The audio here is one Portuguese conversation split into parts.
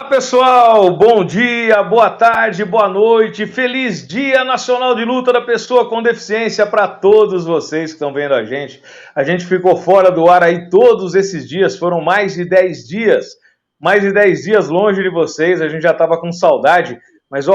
Pessoal, bom dia, boa tarde, boa noite, feliz Dia Nacional de Luta da Pessoa com Deficiência para todos vocês que estão vendo a gente. A gente ficou fora do ar aí todos esses dias, foram mais de 10 dias longe de vocês, a gente já estava com saudade, mas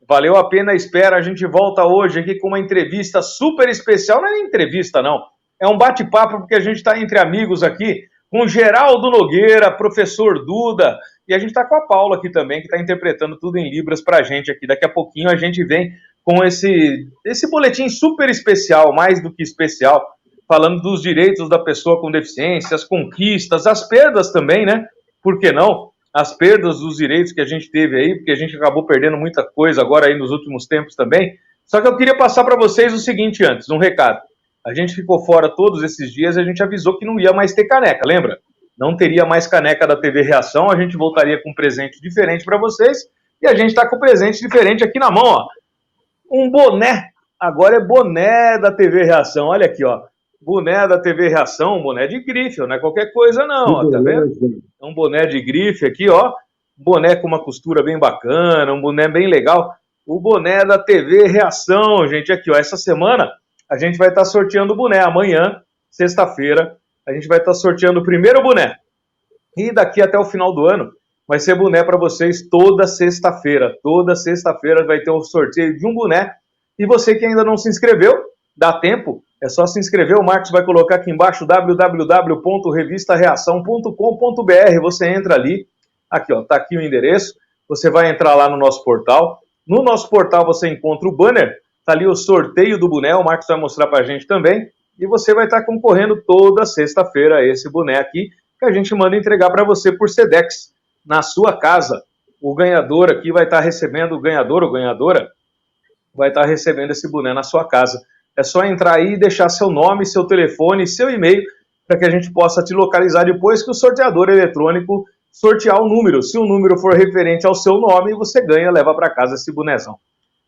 valeu a pena a espera, a gente volta hoje aqui com uma entrevista super especial, não é nem entrevista não, é um bate-papo porque a gente está entre amigos aqui, com Geraldo Nogueira, professor Duda, e a gente está com a Paula aqui também, que está interpretando tudo em Libras para a gente aqui. Daqui a pouquinho a gente vem com esse boletim super especial, mais do que especial, falando dos direitos da pessoa com deficiência, as conquistas, as perdas também, né? Por que não? As perdas dos direitos que a gente teve aí, porque a gente acabou perdendo muita coisa agora aí nos últimos tempos também. Só que eu queria passar para vocês o seguinte antes, um recado. A gente ficou fora todos esses dias e a gente avisou que não ia mais ter caneca, lembra? Não teria mais caneca da TV Reação, a gente voltaria com um presente diferente para vocês e a gente está com um presente diferente aqui na mão, ó. Um boné, agora é boné da TV Reação, olha aqui, ó. Boné da TV Reação, um boné de grife, não é qualquer coisa não, ó, tá vendo? É um boné de grife aqui, ó. Boné com uma costura bem bacana, um boné bem legal. O boné da TV Reação, gente, aqui, ó, essa semana a gente vai estar sorteando o boné. Amanhã, sexta-feira, a gente vai estar sorteando o primeiro boné. E daqui até o final do ano, vai ser boné para vocês toda sexta-feira. Toda sexta-feira vai ter um sorteio de um boné. E você que ainda não se inscreveu, dá tempo, é só se inscrever. O Marcos vai colocar aqui embaixo www.revistareação.com.br. Você entra ali, aqui ó, tá aqui o endereço. Você vai entrar lá no nosso portal. No nosso portal você encontra o banner. Tá ali o sorteio do boné, o Marcos vai mostrar pra gente também, e você vai estar concorrendo toda sexta-feira a esse boné aqui, que a gente manda entregar para você por Sedex, na sua casa. O ganhador aqui vai estar recebendo, o ganhador ou ganhadora vai estar recebendo esse boné na sua casa. É só entrar aí e deixar seu nome, seu telefone, seu e-mail, para que a gente possa te localizar depois que o sorteador eletrônico sortear o número. Se o número for referente ao seu nome, você ganha, leva para casa esse bonézão.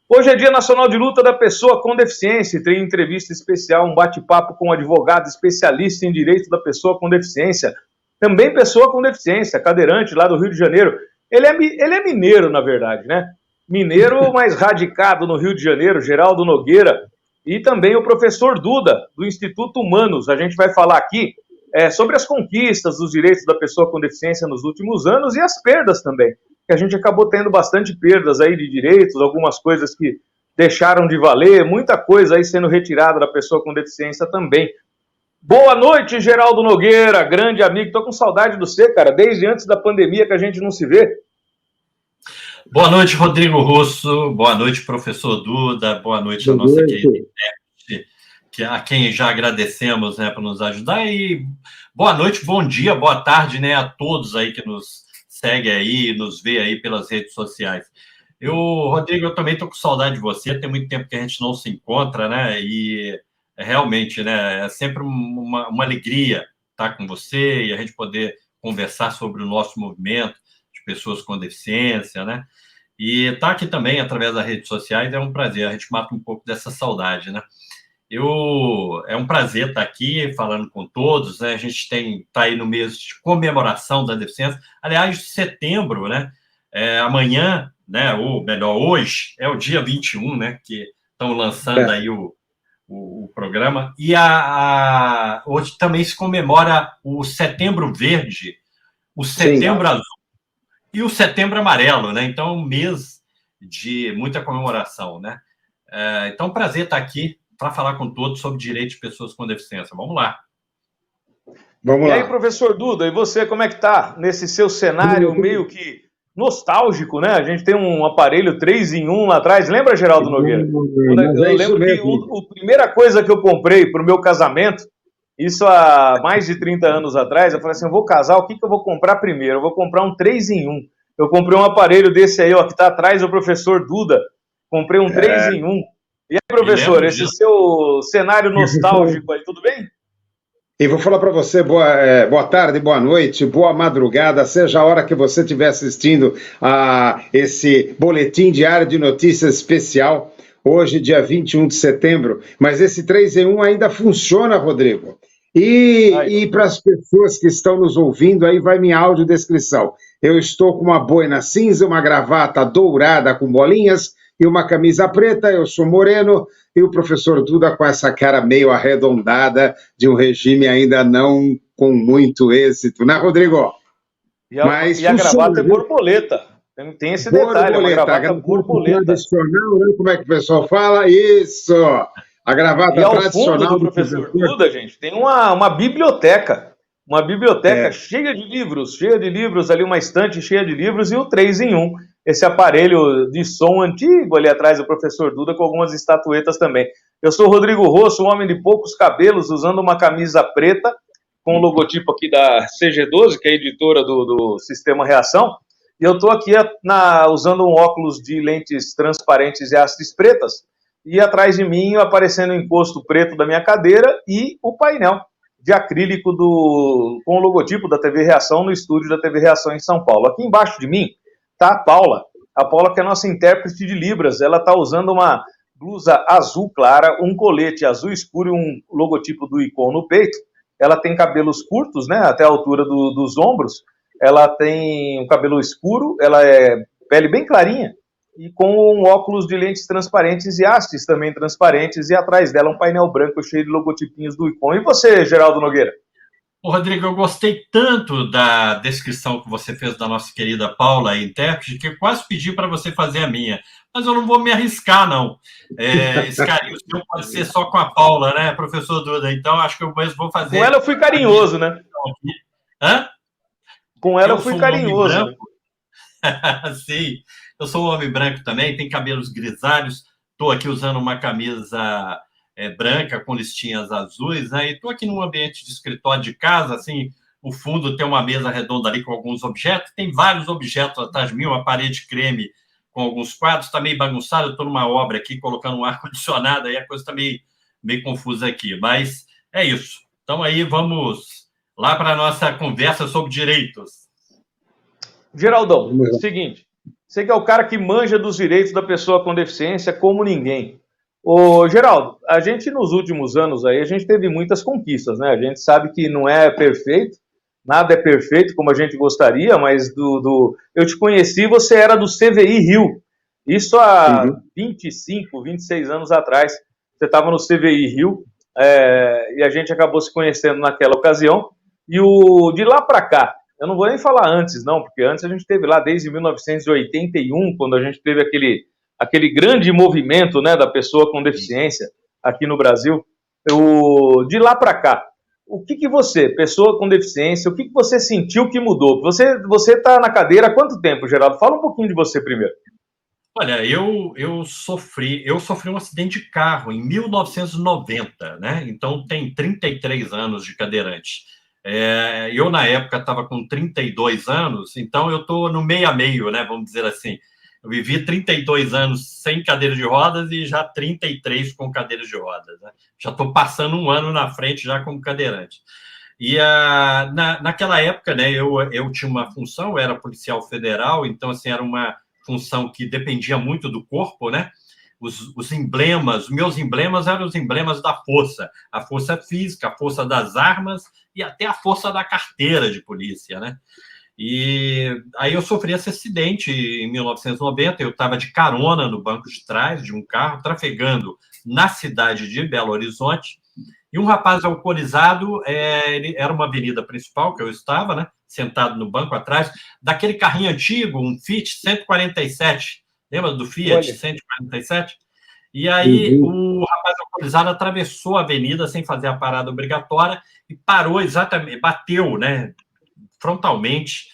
Hoje é Dia Nacional de Luta da Pessoa com Deficiência, tem entrevista especial, um bate-papo com um advogado especialista em direito da pessoa com deficiência, também pessoa com deficiência, cadeirante lá do Rio de Janeiro. Ele é mineiro, na verdade, né? Mineiro, mas radicado no Rio de Janeiro, Geraldo Nogueira, e também o professor Duda, do Instituto Humanos. A gente vai falar aqui sobre as conquistas dos direitos da pessoa com deficiência nos últimos anos e as perdas também, que a gente acabou tendo bastante perdas aí de direitos, algumas coisas que deixaram de valer, muita coisa aí sendo retirada da pessoa com deficiência também. Boa noite, Geraldo Nogueira, grande amigo, tô com saudade do você, cara, desde antes da pandemia que a gente não se vê. Boa noite, Rodrigo Russo, boa noite, professor Duda, boa noite a nossa querida intérprete, a quem já agradecemos, né, por nos ajudar, e boa noite, bom dia, boa tarde, né, a todos aí que nos segue aí, nos vê aí pelas redes sociais. Rodrigo, eu também estou com saudade de você, tem muito tempo que a gente não se encontra, né, e realmente, né, é sempre uma alegria estar com você e a gente poder conversar sobre o nosso movimento de pessoas com deficiência, né, e estar aqui também através das redes sociais é um prazer, a gente mata um pouco dessa saudade, né. É um prazer estar aqui falando com todos, né? A gente está aí no mês de comemoração da deficiência. Aliás, setembro, né? Amanhã, né? Ou melhor, hoje, é o dia 21, né? Que estão lançando aí o programa. E hoje também se comemora o Setembro Verde, o Setembro Azul e o Setembro Amarelo, né? Então, é um mês de muita comemoração, né? Então, prazer estar aqui para falar com todos sobre direitos de pessoas com deficiência. Vamos lá. Vamos lá. E aí, professor Duda, e você, como é que tá nesse seu cenário meio que nostálgico, né? A gente tem um aparelho 3-in-1 lá atrás, lembra, Geraldo Nogueira? Eu lembro que a primeira coisa que eu comprei para o meu casamento, isso há mais de 30 anos atrás, eu falei assim, eu vou casar, o que eu vou comprar primeiro? Eu vou comprar um 3-in-1. Eu comprei um aparelho desse aí, ó, que tá atrás do professor Duda. Comprei um 3-in-1. E aí, professor, esse seu cenário nostálgico aí, tudo bem? E vou falar para você, boa tarde, boa noite, boa madrugada, seja a hora que você estiver assistindo a esse boletim diário de notícias especial, hoje, dia 21 de setembro, mas esse 3-em-1 ainda funciona, Rodrigo. E para as pessoas que estão nos ouvindo, aí vai minha audiodescrição. Eu estou com uma boina cinza, uma gravata dourada com bolinhas e uma camisa preta. Eu sou moreno e o professor Duda com essa cara meio arredondada de um regime ainda não com muito êxito, né, Rodrigo? E a gravata é borboleta. Tem esse detalhe, uma gravata borboleta. Tradicional, né? Como é que o pessoal fala? Isso! A gravata e ao tradicional fundo do professor Duda, gente, tem uma biblioteca. Uma biblioteca cheia de livros ali, uma estante cheia de livros e o 3 em 1. Esse aparelho de som antigo ali atrás do professor Duda com algumas estatuetas também. Eu sou o Rodrigo Rosso, um homem de poucos cabelos, usando uma camisa preta com o logotipo aqui da CG12, que é a editora do Sistema Reação. E eu estou aqui usando um óculos de lentes transparentes e hastes pretas. E atrás de mim aparecendo o encosto preto da minha cadeira e o painel de acrílico com o logotipo da TV Reação no estúdio da TV Reação em São Paulo. Aqui embaixo de mim está a Paula que é a nossa intérprete de Libras. Ela está usando uma blusa azul clara, um colete azul escuro e um logotipo do Icon no peito. Ela tem cabelos curtos, né, até a altura dos ombros. Ela tem um cabelo escuro, ela é pele bem clarinha, e com um óculos de lentes transparentes e hastes também transparentes, e atrás dela um painel branco cheio de logotipinhos do Icon. E você, Geraldo Nogueira? Ô, Rodrigo, eu gostei tanto da descrição que você fez da nossa querida Paula, a intérprete, que eu quase pedi para você fazer a minha. Mas eu não vou me arriscar, não. Esse carinho seu pode ser só com a Paula, né, professor Duda? Então, acho que eu mesmo vou fazer. Com ela eu fui carinhoso, né? Hã? Com ela eu fui carinhoso. Né? Sim, eu sou um homem branco também, tenho cabelos grisalhos, estou aqui usando uma camisa branca com listinhas azuis, né? E estou aqui num ambiente de escritório de casa, assim, o fundo tem uma mesa redonda ali com alguns objetos, tem vários objetos atrás de mim, uma parede creme com alguns quadros, está meio bagunçado, eu estou numa obra aqui, colocando um ar-condicionado, aí a coisa está meio confusa aqui, mas é isso. Então aí vamos lá para a nossa conversa sobre direitos. Geraldão, seguinte, você que é o cara que manja dos direitos da pessoa com deficiência como ninguém. Ô, Geraldo, a gente nos últimos anos aí, a gente teve muitas conquistas, né? A gente sabe que não é perfeito, nada é perfeito como a gente gostaria, mas eu te conheci, você era do CVI Rio. Isso há 25, 26 anos atrás. Você estava no CVI Rio, e a gente acabou se conhecendo naquela ocasião. E de lá para cá, eu não vou nem falar antes, não, porque antes a gente teve lá desde 1981, quando a gente teve aquele grande movimento, né, da pessoa com deficiência aqui no Brasil. De lá para cá, o que você, pessoa com deficiência, o que você sentiu que mudou? Você está na cadeira há quanto tempo, Geraldo? Fala um pouquinho de você primeiro. Olha, eu sofri um acidente de carro em 1990, né? Então tem 33 anos de cadeirante. Eu, na época, estava com 32 anos, então eu estou no meio a meio, né? Vamos dizer assim. Eu vivi 32 anos sem cadeira de rodas e já 33 com cadeira de rodas, né? Já estou passando um ano na frente já como cadeirante. E naquela época, né, eu tinha uma função, eu era policial federal, então assim, era uma função que dependia muito do corpo, né? Os emblemas, meus emblemas eram os emblemas da força, a força física, a força das armas e até a força da carteira de polícia, né? E aí eu sofri esse acidente em 1990, eu estava de carona no banco de trás de um carro, trafegando na cidade de Belo Horizonte, e um rapaz alcoolizado, ele era uma avenida principal que eu estava, né, sentado no banco atrás, daquele carrinho antigo, um Fiat 147, lembra do Fiat 147? E aí o rapaz alcoolizado atravessou a avenida sem fazer a parada obrigatória e parou exatamente, bateu, né, frontalmente,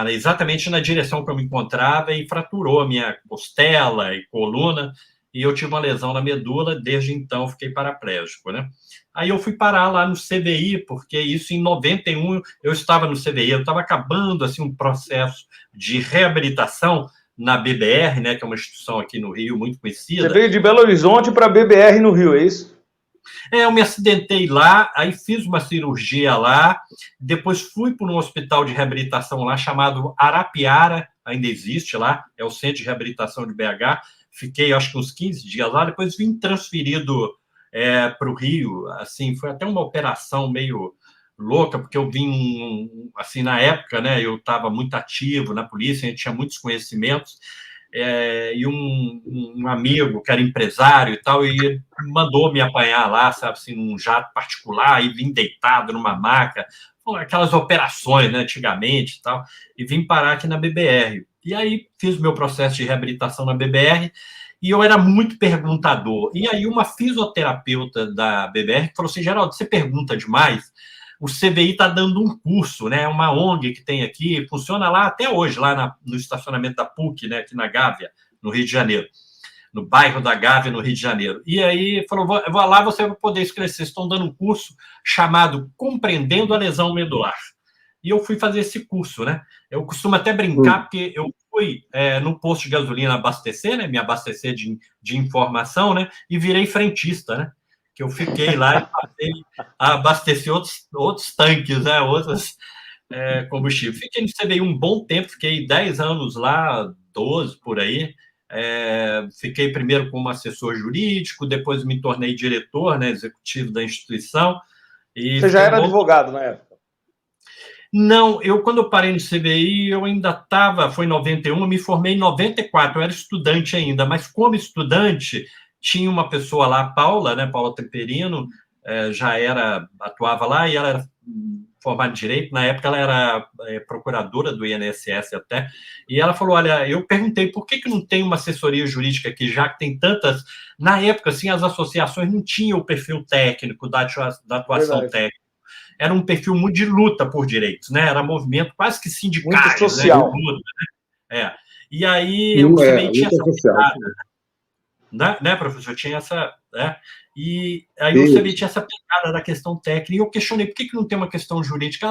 exatamente na direção que eu me encontrava e fraturou a minha costela e coluna, e eu tive uma lesão na medula, desde então fiquei paraplégico, né? Aí eu fui parar lá no CVI, porque isso em 91 eu estava no CVI, eu estava acabando assim um processo de reabilitação na BBR, né, que é uma instituição aqui no Rio muito conhecida. Você veio de Belo Horizonte para a BBR no Rio, é isso? Eu me acidentei lá, aí fiz uma cirurgia lá, depois fui para um hospital de reabilitação lá chamado Arapiara, ainda existe lá, é o Centro de Reabilitação de BH, fiquei acho que uns 15 dias lá, depois vim transferido para o Rio, assim, foi até uma operação meio louca, porque eu vim, assim, na época, né, eu estava muito ativo na polícia, a gente tinha muitos conhecimentos, e um amigo que era empresário e tal, e mandou me apanhar lá, sabe, assim, num jato particular, e vim deitado numa maca, aquelas operações, né, antigamente e tal, e vim parar aqui na BBR. E aí fiz o meu processo de reabilitação na BBR, e eu era muito perguntador. E aí uma fisioterapeuta da BBR falou assim, Geraldo, você pergunta demais, o CBI está dando um curso, né? Uma ONG que tem aqui, funciona lá até hoje, lá no estacionamento da PUC, né? Aqui na Gávea, no Rio de Janeiro, no bairro da Gávea, no Rio de Janeiro. E aí falou, vou lá, você vai poder escrever. Vocês estão dando um curso chamado Compreendendo a Lesão Medular. E eu fui fazer esse curso, né? Eu costumo até brincar, porque eu fui no posto de gasolina abastecer, né? Me abastecer de informação, né? E virei frentista, né? Que eu fiquei lá e passei a abastecer outros tanques, né? Outros combustíveis. Fiquei no CBI um bom tempo, fiquei 10 anos lá, 12 por aí. Fiquei primeiro como assessor jurídico, depois me tornei diretor, né? Executivo da instituição. E você já era advogado na época? Não, quando eu parei no CBI, eu ainda estava, foi em 91, eu me formei em 94, eu era estudante ainda, mas como estudante, tinha uma pessoa lá, Paula, né, Paula Temperino, atuava lá, e ela era formada em Direito, na época ela era procuradora do INSS até, e ela falou, olha, eu perguntei por que não tem uma assessoria jurídica aqui, já que tem tantas, na época, assim, as associações não tinham o perfil técnico da atuação técnica, era um perfil muito de luta por direitos, né? Era movimento quase que sindical, muito social. Né? De luta, né? E aí o CBI tinha essa pegada, né, professor? Tinha essa, né? E aí o CBI tinha essa pegada da questão técnica, e eu questionei por que não tem uma questão jurídica?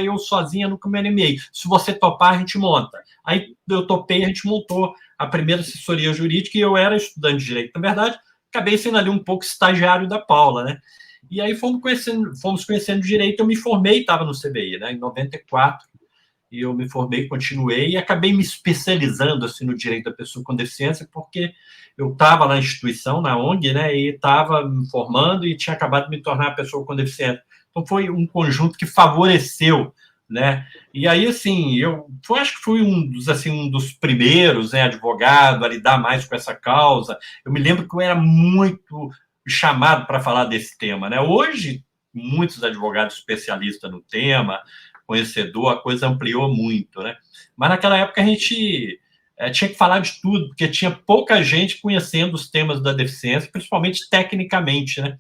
Eu sozinha nunca me animei. Se você topar, a gente monta. Aí eu topei, a gente montou a primeira assessoria jurídica, e eu era estudante de direito. Na verdade, acabei sendo ali um pouco estagiário da Paula, né? E aí fomos conhecendo direito, eu me formei, estava no CBI, né, em 94, e eu me formei, continuei, e acabei me especializando assim, no direito da pessoa com deficiência, porque eu estava na instituição, na ONG, né, e estava me formando e tinha acabado de me tornar pessoa com deficiência. Então foi um conjunto que favoreceu, né, e aí, assim, acho que fui um dos primeiros, né, advogado a lidar mais com essa causa. Eu me lembro que eu era muito chamado para falar desse tema, né? Hoje, muitos advogados especialistas no tema, conhecedor, a coisa ampliou muito, né? Mas naquela época a gente tinha que falar de tudo, porque tinha pouca gente conhecendo os temas da deficiência, principalmente tecnicamente, né?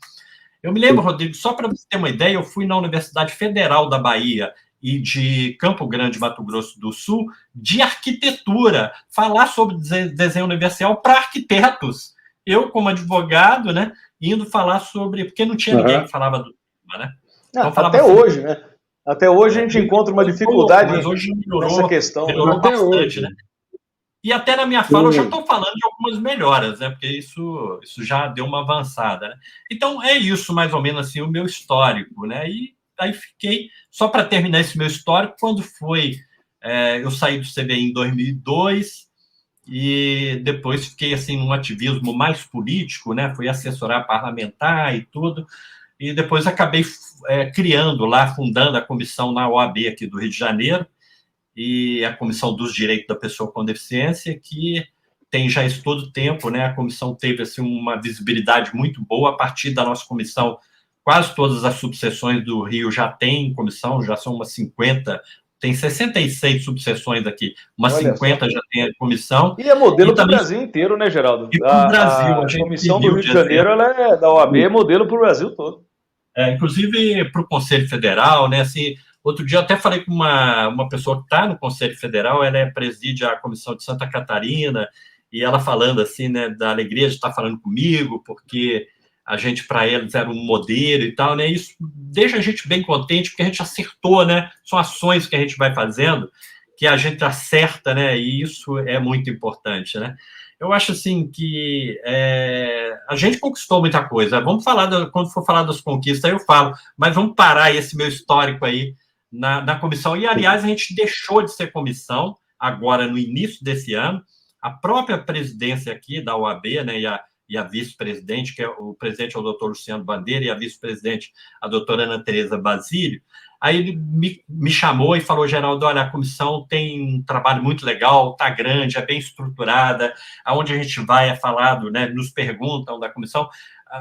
Eu me lembro, Rodrigo, só para você ter uma ideia, eu fui na Universidade Federal da Bahia e de Campo Grande, Mato Grosso do Sul, de arquitetura, falar sobre desenho universal para arquitetos. Eu, como advogado, né, indo falar sobre... Porque não tinha ninguém que falava do tema, né? Então, até hoje, né? Até hoje a gente encontra uma dificuldade mas hoje nessa questão. Melhorou bastante, né? E até na minha fala eu já estou falando de algumas melhoras, né? Porque isso já deu uma avançada, né? Então, é isso, mais ou menos, assim, o meu histórico, né? E aí fiquei... Só para terminar esse meu histórico, quando foi... eu saí do CBI em 2002... e depois fiquei assim num ativismo mais político, né? Fui assessorar parlamentar e tudo, e depois acabei criando lá, fundando a comissão na OAB aqui do Rio de Janeiro, e a Comissão dos Direitos da Pessoa com Deficiência, que tem já isso todo o tempo, né? A comissão teve assim uma visibilidade muito boa. A partir da nossa comissão, quase todas as subseções do Rio já têm comissão, já são umas 50. Tem 66 subseções aqui, umas 50 já tem a comissão. E é modelo para o Brasil inteiro, né, Geraldo? A comissão do Rio de Janeiro, ela da OAB, é modelo para o Brasil todo. Inclusive para o Conselho Federal, né? Assim, outro dia eu até falei com uma pessoa que está no Conselho Federal, ela preside a Comissão de Santa Catarina, e ela falando assim, né, da alegria de estar falando comigo, porque a gente, para eles, era um modelo e tal, né? Isso deixa a gente bem contente, porque a gente acertou, né? São ações que a gente vai fazendo, que a gente acerta, né? E isso é muito importante, né? Eu acho, assim, que a gente conquistou muita coisa. Vamos falar, quando for falar das conquistas, eu falo, mas vamos parar esse meu histórico aí na comissão. E, aliás, a gente deixou de ser comissão, agora, no início desse ano. A própria presidência aqui da OAB, né, e a vice-presidente, que é o presidente é o doutor Luciano Bandeira, e a vice-presidente, a doutora Ana Tereza Basílio. Aí ele me chamou e falou, Geraldo, olha, a comissão tem um trabalho muito legal, está grande, é bem estruturada, aonde a gente vai é falado, né, nos perguntam da comissão,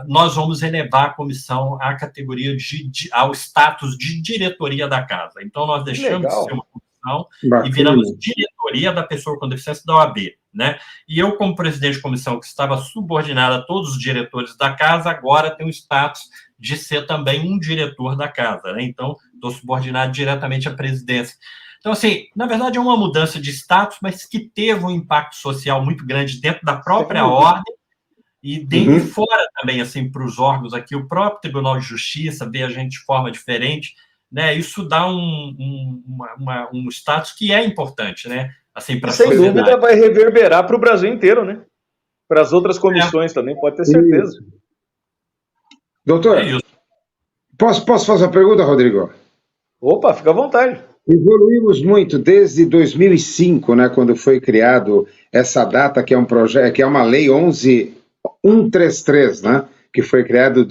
nós vamos elevar a comissão à categoria, ao status de diretoria da casa. Então, nós deixamos de ser uma comissão e viramos diretoria da pessoa com deficiência da OAB, né? E eu, como presidente de comissão, que estava subordinada a todos os diretores da casa, agora tenho o status de ser também um diretor da casa, né? Então, estou subordinado diretamente à presidência. Então, assim, na verdade, é uma mudança de status, mas que teve um impacto social muito grande dentro da própria ordem e dentro e fora também, assim, para os órgãos aqui. O próprio Tribunal de Justiça vê a gente de forma diferente, né? Isso dá um status que é importante, né? Assim, para a sociedade. Sem dúvida vai reverberar para o Brasil inteiro, né? Para as outras comissões também, pode ter certeza. Doutor, posso fazer uma pergunta, Rodrigo? Opa, fica à vontade. Evoluímos muito desde 2005, né, quando foi criado essa data, que é um projeto, que é uma lei 11.133, né, que foi criado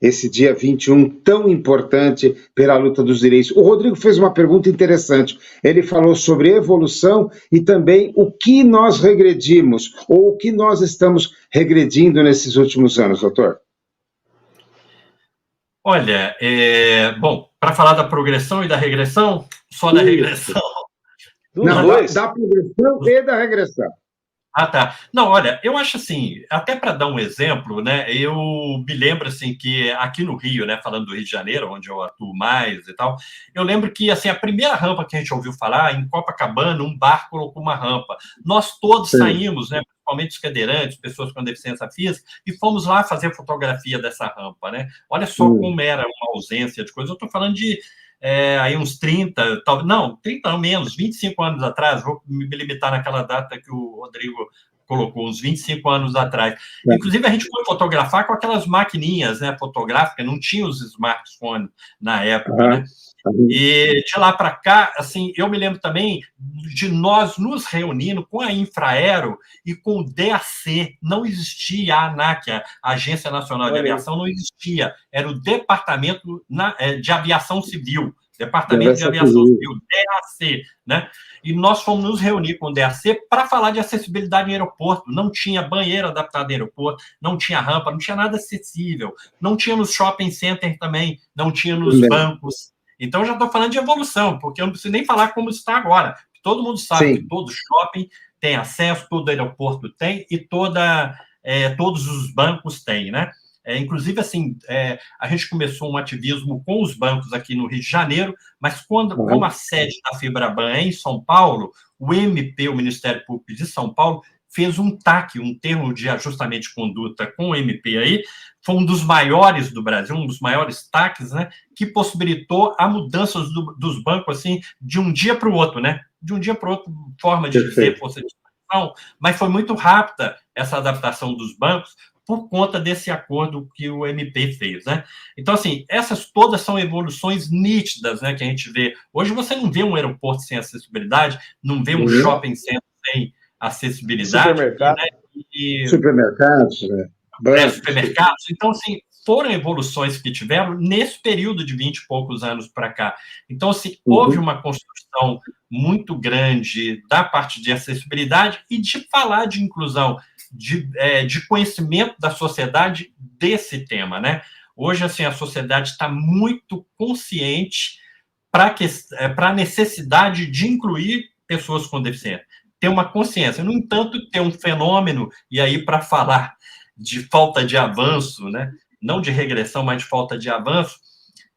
esse dia 21, tão importante pela luta dos direitos. O Rodrigo fez uma pergunta interessante. Ele falou sobre evolução e também o que nós regredimos, ou o que nós estamos regredindo nesses últimos anos, doutor. Olha, bom, para falar da progressão e da regressão, só da regressão. Não, da progressão e da regressão. Ah, tá. Não, olha, eu acho assim, até para dar um exemplo, né, eu me lembro, assim, que aqui no Rio, né, falando do Rio de Janeiro, onde eu atuo mais e tal, eu lembro que, assim, a primeira rampa que a gente ouviu falar, em Copacabana, um bar colocou uma rampa. Nós todos saímos, né, principalmente os cadeirantes, pessoas com deficiência física, e fomos lá fazer fotografia dessa rampa, né? Olha só como era uma ausência de coisa. Eu estou falando de aí uns 30, não, 30 não, menos, 25 anos atrás, vou me limitar naquela data que o Rodrigo colocou, uns 25 anos atrás. Inclusive, a gente foi fotografar com aquelas maquininhas, né, fotográficas, não tinha os smartphones na época, né? E de lá para cá, assim, eu me lembro também de nós nos reunindo com a Infraero e com o DAC. Não existia a ANAC, a Agência Nacional de Aviação, não existia. Era o Departamento de Aviação Civil. Departamento de Aviação Civil, DAC, né? E nós fomos nos reunir com o DAC para falar de acessibilidade em aeroporto. Não tinha banheiro adaptado em aeroporto, não tinha rampa, não tinha nada acessível. Não tinha nos shopping center também, não tinha nos bancos. Então, eu já estou falando de evolução, porque eu não preciso nem falar como está agora. Todo mundo sabe que todo shopping tem acesso, todo aeroporto tem e todos os bancos têm, né? Inclusive, assim, a gente começou um ativismo com os bancos aqui no Rio de Janeiro, mas como a sede da Febraban é em São Paulo, o MP, o Ministério Público de São Paulo, fez um TAC, um termo de ajustamento de conduta com o MP aí, foi um dos maiores do Brasil, um dos maiores TACs, né, que possibilitou a mudança dos bancos, assim, de um dia para o outro, né, de um dia para o outro, forma de dizer, força de expressão, mas foi muito rápida essa adaptação dos bancos por conta desse acordo que o MP fez, né. Então, assim, essas todas são evoluções nítidas, né, que a gente vê. Hoje você não vê um aeroporto sem acessibilidade, não vê um shopping center sem acessibilidade. Supermercado. Supermercados, né? Supermercados. Então, assim, foram evoluções que tiveram nesse período de 20 e poucos anos para cá. Então, assim, houve uma construção muito grande da parte de acessibilidade e de falar de inclusão, de conhecimento da sociedade desse tema, né? Hoje, assim, a sociedade está muito consciente para a necessidade de incluir pessoas com deficiência. Ter uma consciência. No entanto, ter um fenômeno, e aí para falar de falta de avanço, né? Não de regressão, mas de falta de avanço,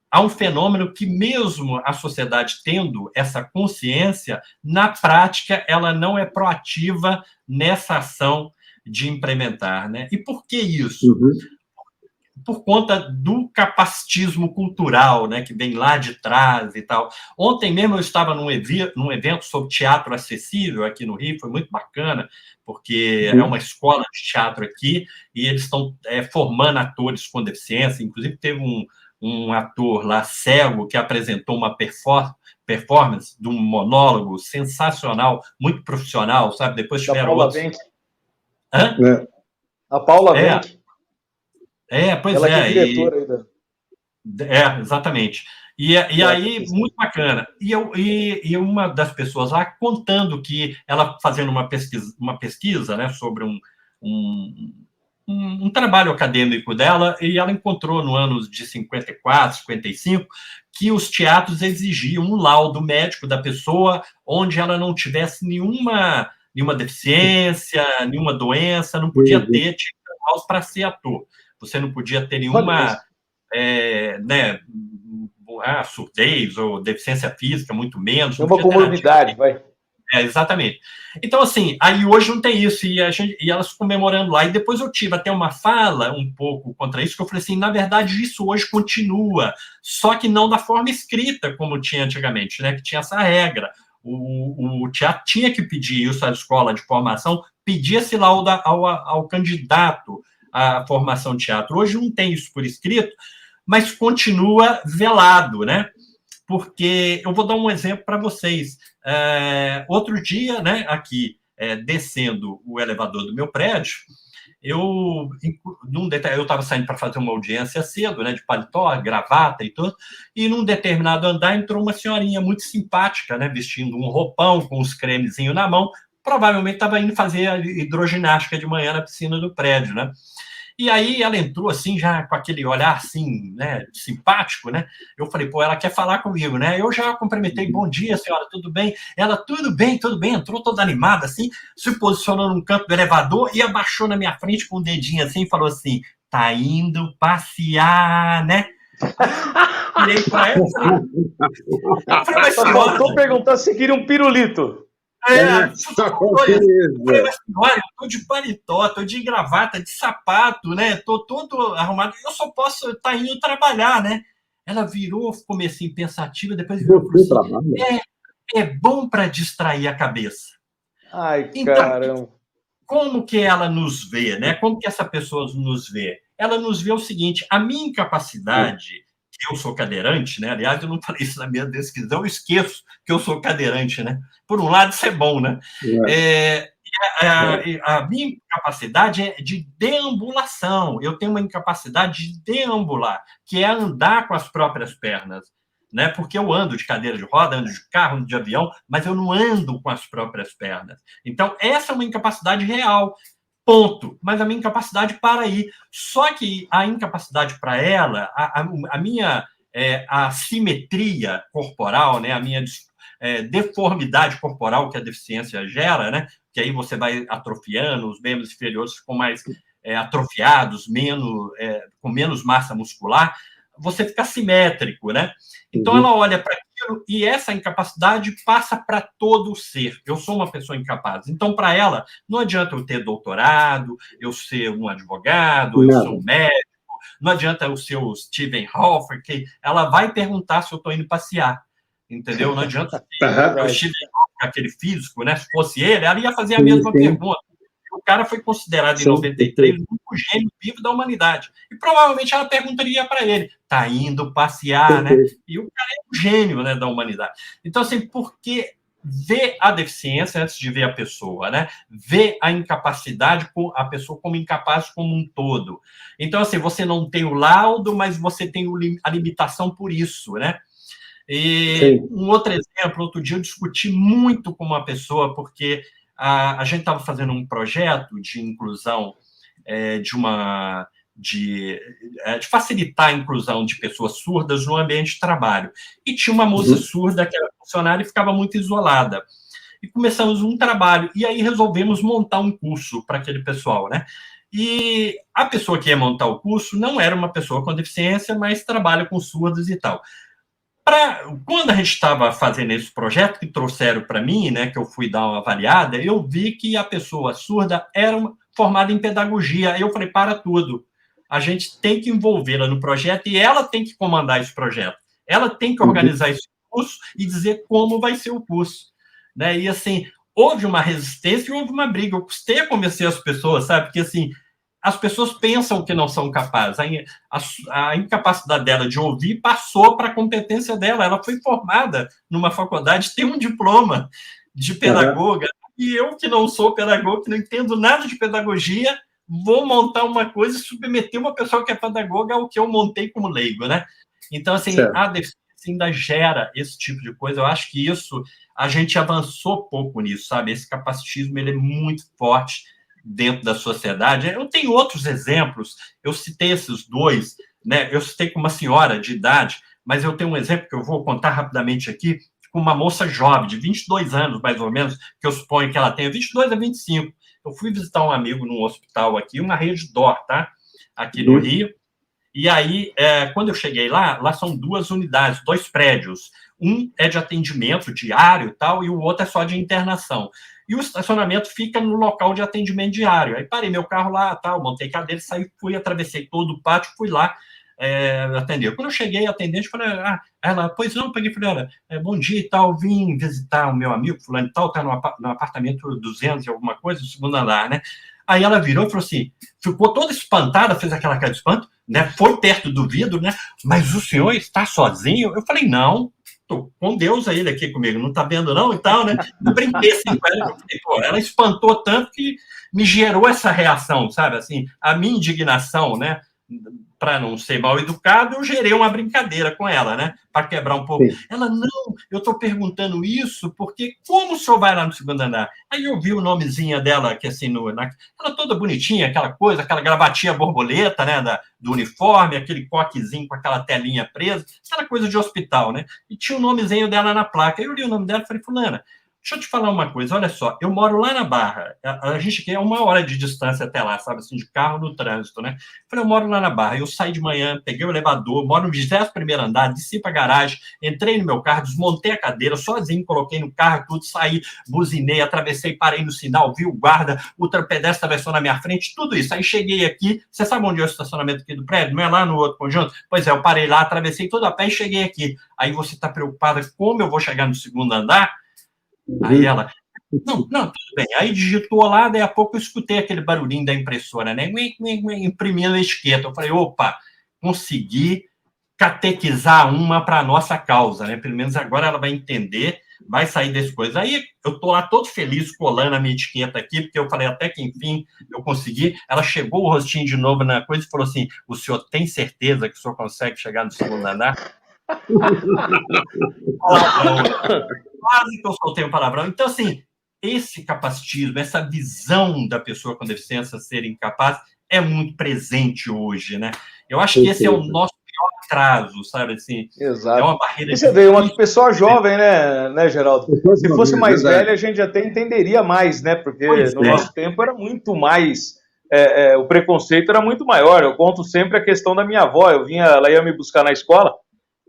há um fenômeno que mesmo a sociedade tendo essa consciência, na prática ela não é proativa nessa ação de implementar, né? E por que isso? Por conta do capacitismo cultural, né, que vem lá de trás e tal. Ontem mesmo eu estava num evento sobre teatro acessível aqui no Rio, foi muito bacana, porque é uma escola de teatro aqui, e eles estão formando atores com deficiência, inclusive teve um ator lá cego que apresentou uma performance de um monólogo sensacional, muito profissional, sabe? Depois tiveram outros... A Paula Venck. Pois ela que é diretora aí exatamente. E aí, muito bacana. E uma das pessoas lá contando que ela fazendo uma pesquisa, né, sobre um trabalho acadêmico dela, e ela encontrou no ano de 54, 55, que os teatros exigiam um laudo médico da pessoa onde ela não tivesse nenhuma deficiência, nenhuma doença, não podia ter para ser ator. Você não podia ter nenhuma surdez ou deficiência física, muito menos. Tem uma comorbidade, vai. Exatamente. Então, assim, aí hoje não tem isso, e elas comemorando lá. E depois eu tive até uma fala um pouco contra isso, que eu falei assim, na verdade, isso hoje continua, só que não da forma escrita, como tinha antigamente, né? Que tinha essa regra. O teatro tinha que pedir isso à escola de formação, pedia esse laudo ao candidato à formação de teatro. Hoje não tem isso por escrito, mas continua velado, né? Porque eu vou dar um exemplo para vocês. Outro dia, né, aqui, descendo o elevador do meu prédio, eu estava saindo para fazer uma audiência cedo, né, de paletó, gravata e tudo, e num determinado andar entrou uma senhorinha muito simpática, né, vestindo um roupão com os cremezinhos na mão, provavelmente estava indo fazer hidroginástica de manhã na piscina do prédio, né? E aí ela entrou assim, já com aquele olhar assim, né, simpático, né? Eu falei, pô, ela quer falar comigo, né? Eu já cumprimentei, bom dia, senhora, tudo bem? Ela, tudo bem, entrou toda animada, assim, se posicionou num canto do elevador e abaixou na minha frente com o dedinho assim e falou assim, tá indo passear, né? Virei pra ela e falei, mas senhora... Faltou perguntar se queria um pirulito. Olha, eu tô de paletó, tô de gravata, de sapato, né? Tô todo arrumado. Eu só posso estar indo trabalhar, né? Ela virou, ficou meio assim, pensativa, depois virou e falou assim, é bom para distrair a cabeça. Ai, então, caramba. Como que ela nos vê, né? Como que essa pessoa nos vê? Ela nos vê o seguinte, a minha incapacidade... Eu sou cadeirante, né? Aliás, eu não falei isso na minha descrição, eu esqueço que eu sou cadeirante, né? Por um lado, isso é bom, né? A minha incapacidade é de deambulação. Eu tenho uma incapacidade de deambular, que é andar com as próprias pernas, né? Porque eu ando de cadeira de roda, ando de carro, ando de avião, mas eu não ando com as próprias pernas. Então, essa é uma incapacidade real. Ponto. Mas a minha incapacidade para ir. Só que a incapacidade para ela, a minha assimetria corporal, né, a minha deformidade corporal que a deficiência gera, né, que aí você vai atrofiando, os membros inferiores ficam mais atrofiados, com menos massa muscular, você fica assimétrico, né? Então, ela olha para aquilo e essa incapacidade passa para todo o ser. Eu sou uma pessoa incapaz. Então, para ela, não adianta eu ter doutorado, eu ser um advogado, eu ser um médico, não adianta eu ser o Stephen Hawking, que ela vai perguntar se eu estou indo passear, entendeu? Não adianta o Stephen Hawking, aquele físico, né? Se fosse ele, ela ia fazer a mesma pergunta. O cara foi considerado em 93 o único gênio vivo da humanidade. E provavelmente ela perguntaria para ele, tá indo passear, né? E o cara é um gênio, né, da humanidade. Então, assim, porque ver a deficiência antes de ver a pessoa, né? Ver a incapacidade, a pessoa como incapaz como um todo. Então, assim, você não tem o laudo, mas você tem a limitação por isso, né? E um outro exemplo, outro dia eu discuti muito com uma pessoa, porque a gente estava fazendo um projeto de inclusão, de facilitar a inclusão de pessoas surdas no ambiente de trabalho. E tinha uma moça surda que era funcionária e ficava muito isolada. E começamos um trabalho, e aí resolvemos montar um curso para aquele pessoal, né? E a pessoa que ia montar o curso não era uma pessoa com deficiência, mas trabalha com surdos e tal. Quando a gente estava fazendo esse projeto, que trouxeram para mim, né, que eu fui dar uma avaliada, eu vi que a pessoa surda era formada em pedagogia. Eu falei, para tudo. A gente tem que envolvê-la no projeto e ela tem que comandar esse projeto. Ela tem que organizar esse curso e dizer como vai ser o curso. Né? E, assim, houve uma resistência e houve uma briga. Eu custei a convencer as pessoas, sabe? Porque, assim, as pessoas pensam que não são capazes. A incapacidade dela de ouvir passou para a competência dela. Ela foi formada numa faculdade, tem um diploma de pedagoga. E eu, que não sou pedagogo, que não entendo nada de pedagogia, vou montar uma coisa e submeter uma pessoa que é pedagoga ao que eu montei como leigo, né? Então, assim, certo. A deficiência ainda gera esse tipo de coisa. Eu acho que isso, a gente avançou pouco nisso, sabe? Esse capacitismo, ele é muito forte dentro da sociedade. Eu tenho outros exemplos, eu citei esses dois, né? Eu citei com uma senhora de idade, mas eu tenho um exemplo que eu vou contar rapidamente aqui, com uma moça jovem, de 22 anos, mais ou menos, que eu suponho que ela tenha 22 a 25. Eu fui visitar um amigo num hospital aqui, uma rede DOR, tá? Aqui no Rio. E aí, quando eu cheguei lá são 2 unidades, 2 prédios. Um é de atendimento diário e tal, e o outro é só de internação. E o estacionamento fica no local de atendimento diário. Aí parei meu carro lá, tal, montei cadeira, saí, atravessei todo o pátio, fui lá atender. Quando eu cheguei, a atendente falou, ela, pois não, peguei, falei, olha, bom dia e tal, vim visitar o meu amigo, fulano e tal, tá no apartamento 200 e alguma coisa, no 2º andar, né? Aí ela virou e falou assim, ficou toda espantada, fez aquela cara de espanto, né? Foi perto do vidro, né? Mas o senhor está sozinho? Eu falei, não, tô com Deus aí aqui comigo, não tá vendo não e tal, né? Eu brinquei assim com ela, eu falei, pô, ela espantou tanto que me gerou essa reação, sabe? Assim, a minha indignação, né? Para não ser mal educado, eu gerei uma brincadeira com ela, né? Para quebrar um pouco. Sim. Ela, não, eu estou perguntando isso porque como o senhor vai lá no 2º andar? Aí eu vi o nomezinho dela, que assim, ela toda bonitinha, aquela coisa, aquela gravatinha borboleta, né? Do uniforme, aquele coquezinho com aquela telinha presa, aquela coisa de hospital, né? E tinha o nomezinho dela na placa. Aí eu li o nome dela e falei, fulana, deixa eu te falar uma coisa, olha só, eu moro lá na Barra, a gente quer 1 hora de distância até lá, sabe, assim, de carro no trânsito, né? Falei, eu moro lá na Barra, eu saí de manhã, peguei o elevador, moro no 21º andar, desci pra garagem, entrei no meu carro, desmontei a cadeira, sozinho, coloquei no carro, tudo, saí, buzinei, atravessei, parei no sinal, vi o guarda, o ultrapedestre atravessou na minha frente, tudo isso. Aí cheguei aqui, você sabe onde é o estacionamento aqui do prédio? Não é lá no outro conjunto? Pois é, eu parei lá, atravessei todo a pé e cheguei aqui. Aí você está preocupada como eu vou chegar no 2º andar? Aí ela, não, tudo bem. Aí digitou lá, daí a pouco eu escutei aquele barulhinho da impressora, né? Imprimindo a etiqueta. Eu falei, opa, consegui catequizar uma para a nossa causa, né? Pelo menos agora ela vai entender, vai sair desse coisa. Aí eu tô lá todo feliz colando a minha etiqueta aqui, porque eu falei, até que enfim eu consegui. Ela chegou o rostinho de novo na coisa e falou assim, o senhor tem certeza que o senhor consegue chegar no 2º andar? Quase que eu soltei um palavrão. Então, assim, esse capacitismo, essa visão da pessoa com deficiência ser incapaz é muito presente hoje, né? Eu acho que esse é o nosso pior atraso, sabe? Assim, exato. É uma barreira. E você vê, uma pessoa jovem, né, Geraldo? Se fosse mais velha, a gente até entenderia mais, né? Porque no nosso tempo era muito mais... o preconceito era muito maior. Eu conto sempre a questão da minha avó. Ela ia me buscar na escola,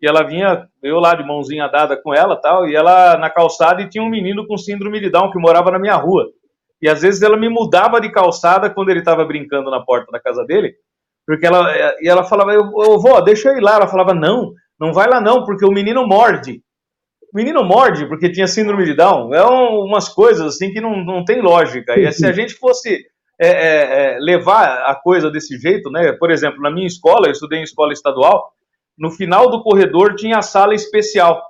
e ela vinha, eu lá de mãozinha dada com ela tal, e ela na calçada e tinha um menino com síndrome de Down que morava na minha rua. E às vezes ela me mudava de calçada quando ele estava brincando na porta da casa dele, porque ela falava, vó, deixa eu ir lá. Ela falava, não vai lá não, porque o menino morde. O menino morde porque tinha síndrome de Down. Umas coisas assim que não tem lógica. E se a gente fosse levar a coisa desse jeito, né? Por exemplo, na minha escola, eu estudei em escola estadual, no final do corredor tinha a sala especial.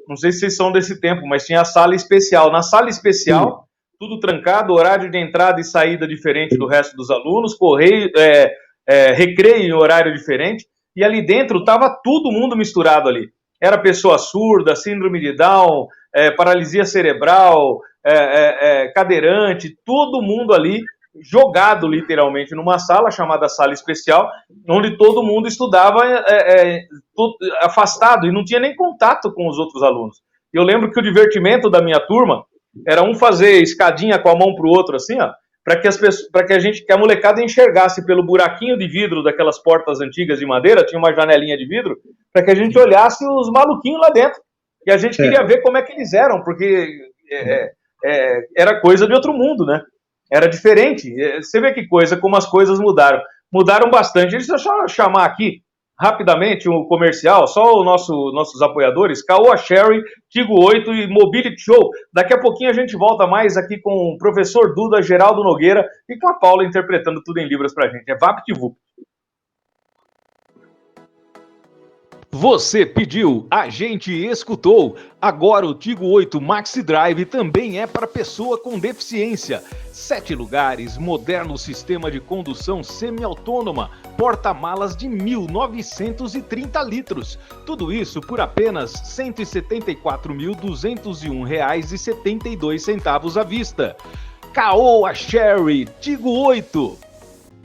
Não sei se vocês são desse tempo, mas tinha a sala especial. Na sala especial, tudo trancado, horário de entrada e saída diferente do resto dos alunos, recreio em horário diferente, e ali dentro estava todo mundo misturado ali. Era pessoa surda, síndrome de Down, paralisia cerebral, cadeirante, todo mundo ali jogado literalmente numa sala chamada sala especial, onde todo mundo estudava afastado e não tinha nem contato com os outros alunos. Eu lembro que o divertimento da minha turma era um fazer escadinha com a mão para o outro assim, ó, para que a molecada enxergasse pelo buraquinho de vidro daquelas portas antigas de madeira, tinha uma janelinha de vidro, para que a gente olhasse os maluquinhos lá dentro. E a gente queria ver como é que eles eram, porque era coisa de outro mundo, né? Era diferente. Você vê que coisa, como as coisas mudaram. Mudaram bastante. Deixa eu chamar aqui, rapidamente, um comercial, só nossos apoiadores, Caoa Sherry, Tigo 8 e Mobility Show. Daqui a pouquinho a gente volta mais aqui com o professor Duda, Geraldo Nogueira e com a Paula interpretando tudo em Libras pra gente. É VaptVupt. Você pediu, a gente escutou. Agora o Tigo 8 Maxi Drive também é para pessoa com deficiência. 7 lugares, moderno sistema de condução semi-autônoma, porta-malas de 1.930 litros. Tudo isso por apenas R$ 174.201,72 à vista. Caoa Sherry Tigo 8.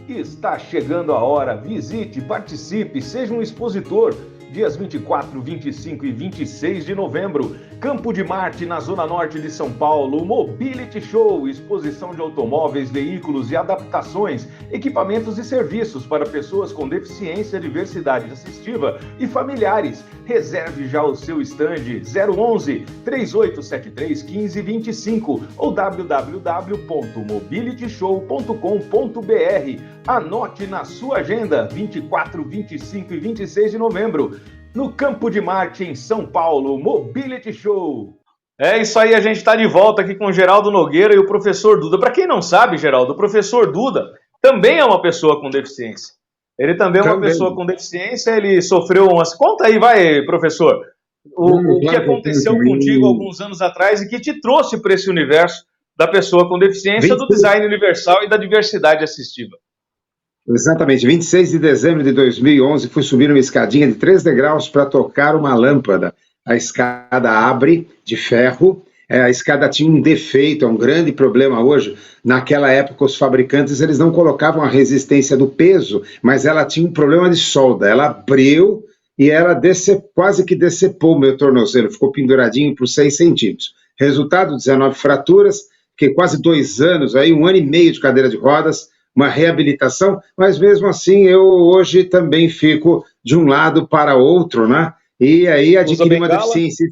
Está chegando a hora, visite, participe, seja um expositor. Dias 24, 25 e 26 de novembro, Campo de Marte, na Zona Norte de São Paulo, Mobility Show, exposição de automóveis, veículos e adaptações, equipamentos e serviços para pessoas com deficiência, diversidade assistiva e familiares. Reserve já o seu stand 011 3873 1525 ou www.mobilityshow.com.br. Anote na sua agenda 24, 25 e 26 de novembro, no Campo de Marte, em São Paulo, Mobility Show. É isso aí, a gente está de volta aqui com o Geraldo Nogueira e o professor Duda. Para quem não sabe, Geraldo, o professor Duda também é uma pessoa com deficiência. Ele também é uma pessoa com deficiência, ele sofreu umas... Conta aí, vai, professor, o que aconteceu contigo alguns anos atrás e que te trouxe para esse universo da pessoa com deficiência, do design universal e da diversidade assistiva. Exatamente, 26 de dezembro de 2011, fui subir uma escadinha de 3 degraus para tocar uma lâmpada. A escada abre, de ferro, a escada tinha um defeito, é um grande problema hoje. Naquela época, os fabricantes eles não colocavam a resistência do peso, mas ela tinha um problema de solda. Ela abriu e ela quase que decepou o meu tornozelo, ficou penduradinho por 6 centímetros. Resultado, 19 fraturas, fiquei quase 2 anos, aí, 1 ano e meio de cadeira de rodas, uma reabilitação, mas mesmo assim eu hoje também fico de um lado para outro, né? E aí adquiri uma deficiência.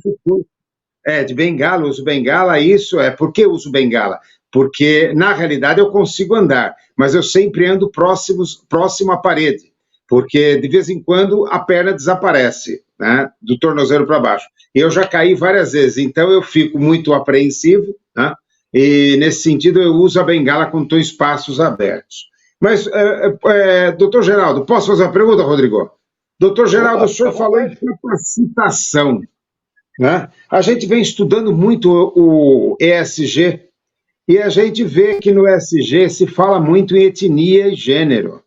De bengala, uso bengala, isso é. Por que uso bengala? Porque, na realidade, eu consigo andar, mas eu sempre ando próximo à parede, porque, de vez em quando, a perna desaparece, né? Do tornozelo para baixo. Eu já caí várias vezes, então eu fico muito apreensivo, né? E, nesse sentido, eu uso a bengala quando estou em espaços abertos. Mas, doutor Geraldo, posso fazer uma pergunta, Rodrigo? Doutor Geraldo, o senhor falou em capacitação, né? A gente vem estudando muito o ESG, e a gente vê que no ESG se fala muito em etnia e gênero,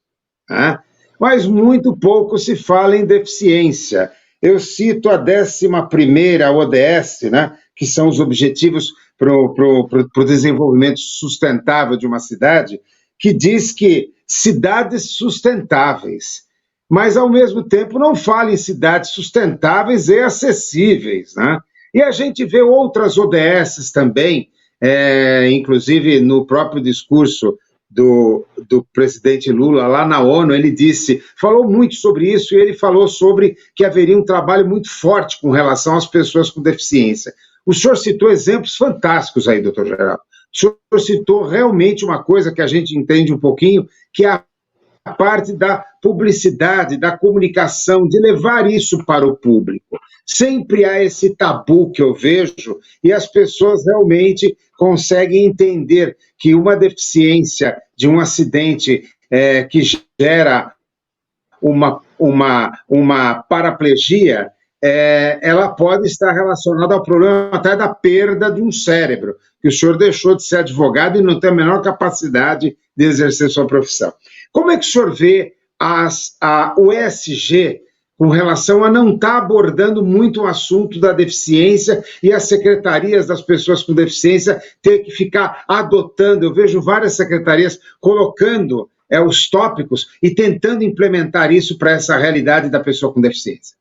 né? Mas muito pouco se fala em deficiência. Eu cito a 11ª ODS, né, que são os Objetivos para o Desenvolvimento Sustentável de uma cidade, que diz que cidades sustentáveis, mas, ao mesmo tempo, não fala em cidades sustentáveis e acessíveis, né? E a gente vê outras ODS também, inclusive no próprio discurso do presidente Lula lá na ONU, ele falou muito sobre isso, e ele falou sobre que haveria um trabalho muito forte com relação às pessoas com deficiência. O senhor citou exemplos fantásticos aí, doutor Geraldo. O senhor citou realmente uma coisa que a gente entende um pouquinho, que é a parte da publicidade, da comunicação, de levar isso para o público. Sempre há esse tabu que eu vejo, e as pessoas realmente conseguem entender que uma deficiência de um acidente que gera uma paraplegia, ela pode estar relacionada ao problema até da perda de um cérebro, que o senhor deixou de ser advogado e não tem a menor capacidade de exercer sua profissão. Como é que o senhor vê o ESG com relação a não estar abordando muito o assunto da deficiência e as secretarias das pessoas com deficiência ter que ficar adotando? Eu vejo várias secretarias colocando os tópicos e tentando implementar isso para essa realidade da pessoa com deficiência.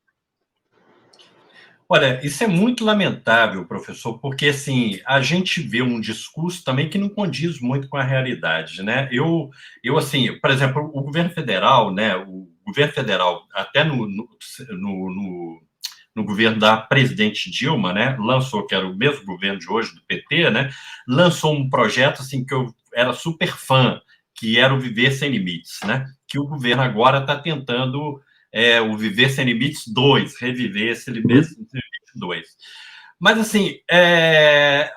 Olha, isso é muito lamentável, professor, porque, assim, a gente vê um discurso também que não condiz muito com a realidade, né? Eu assim, por exemplo, o governo federal, né? O governo federal, até no governo da presidente Dilma, né? Lançou, que era o mesmo governo de hoje, do PT, né? Lançou um projeto, assim, que eu era super fã, que era o Viver Sem Limites, né? Que o governo agora está tentando... o Viver Sem Limites 2, reviver esse Viver Sem Limites 2. Mas, assim,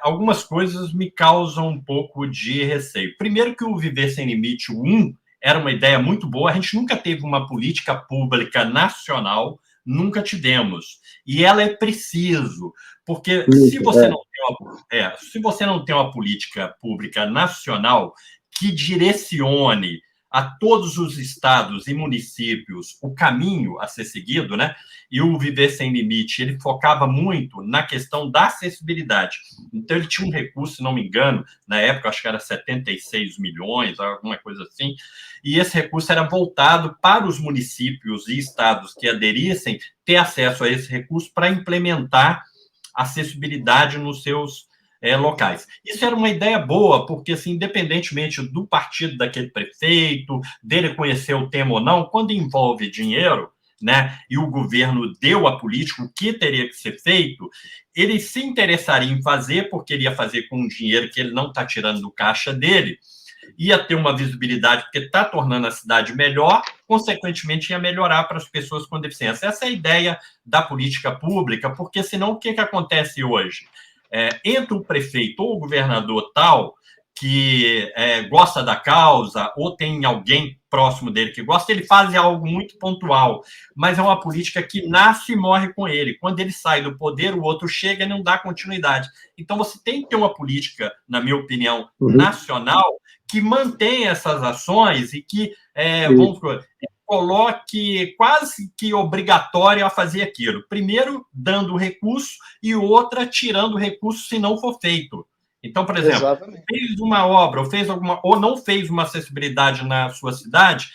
algumas coisas me causam um pouco de receio. Primeiro que o Viver Sem Limite 1 era uma ideia muito boa, a gente nunca teve uma política pública nacional nunca tivemos. E ela é preciso, porque se você não tem uma política pública nacional que direcione a todos os estados e municípios o caminho a ser seguido, né? E o Viver Sem Limite, ele focava muito na questão da acessibilidade. Então, ele tinha um recurso, se não me engano, na época, acho que era 76 milhões, alguma coisa assim, e esse recurso era voltado para os municípios e estados que aderissem ter acesso a esse recurso para implementar acessibilidade nos seus locais. Isso era uma ideia boa, porque, assim, independentemente do partido daquele prefeito, dele conhecer o tema ou não, quando envolve dinheiro, né, e o governo deu a política o que teria que ser feito, ele se interessaria em fazer, porque ele ia fazer com um dinheiro que ele não está tirando do caixa dele, ia ter uma visibilidade, porque está tornando a cidade melhor, consequentemente ia melhorar para as pessoas com deficiência. Essa é a ideia da política pública, porque senão o que acontece hoje? Entra o prefeito ou o governador tal que gosta da causa ou tem alguém próximo dele que gosta, ele faz algo muito pontual, mas é uma política que nasce e morre com ele. Quando ele sai do poder, o outro chega e não dá continuidade. Então, você tem que ter uma política, na minha opinião, nacional, que mantenha essas ações e que, vamos coloque quase que obrigatório a fazer aquilo. Primeiro, dando recurso, e outra, tirando recurso se não for feito. Então, por exemplo, fez uma obra ou não fez uma acessibilidade na sua cidade,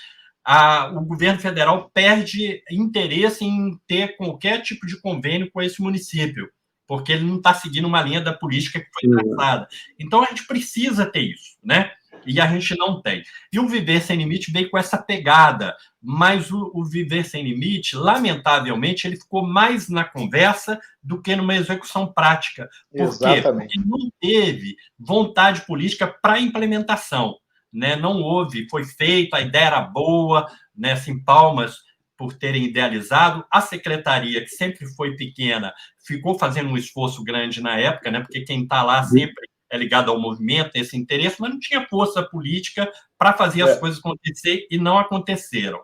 o governo federal perde interesse em ter qualquer tipo de convênio com esse município, porque ele não está seguindo uma linha da política que foi traçada. Então, a gente precisa ter isso, né? E a gente não tem. E o Viver Sem Limite veio com essa pegada, mas o Viver Sem Limite, lamentavelmente, ele ficou mais na conversa do que numa execução prática. Por quê? Porque não teve vontade política para implementação, né? Não houve, foi feito, a ideia era boa, né? Assim, palmas por terem idealizado. A secretaria, que sempre foi pequena, ficou fazendo um esforço grande na época, né? Porque quem está lá sempre é ligado ao movimento, esse interesse, mas não tinha força política para fazer as coisas acontecer e não aconteceram.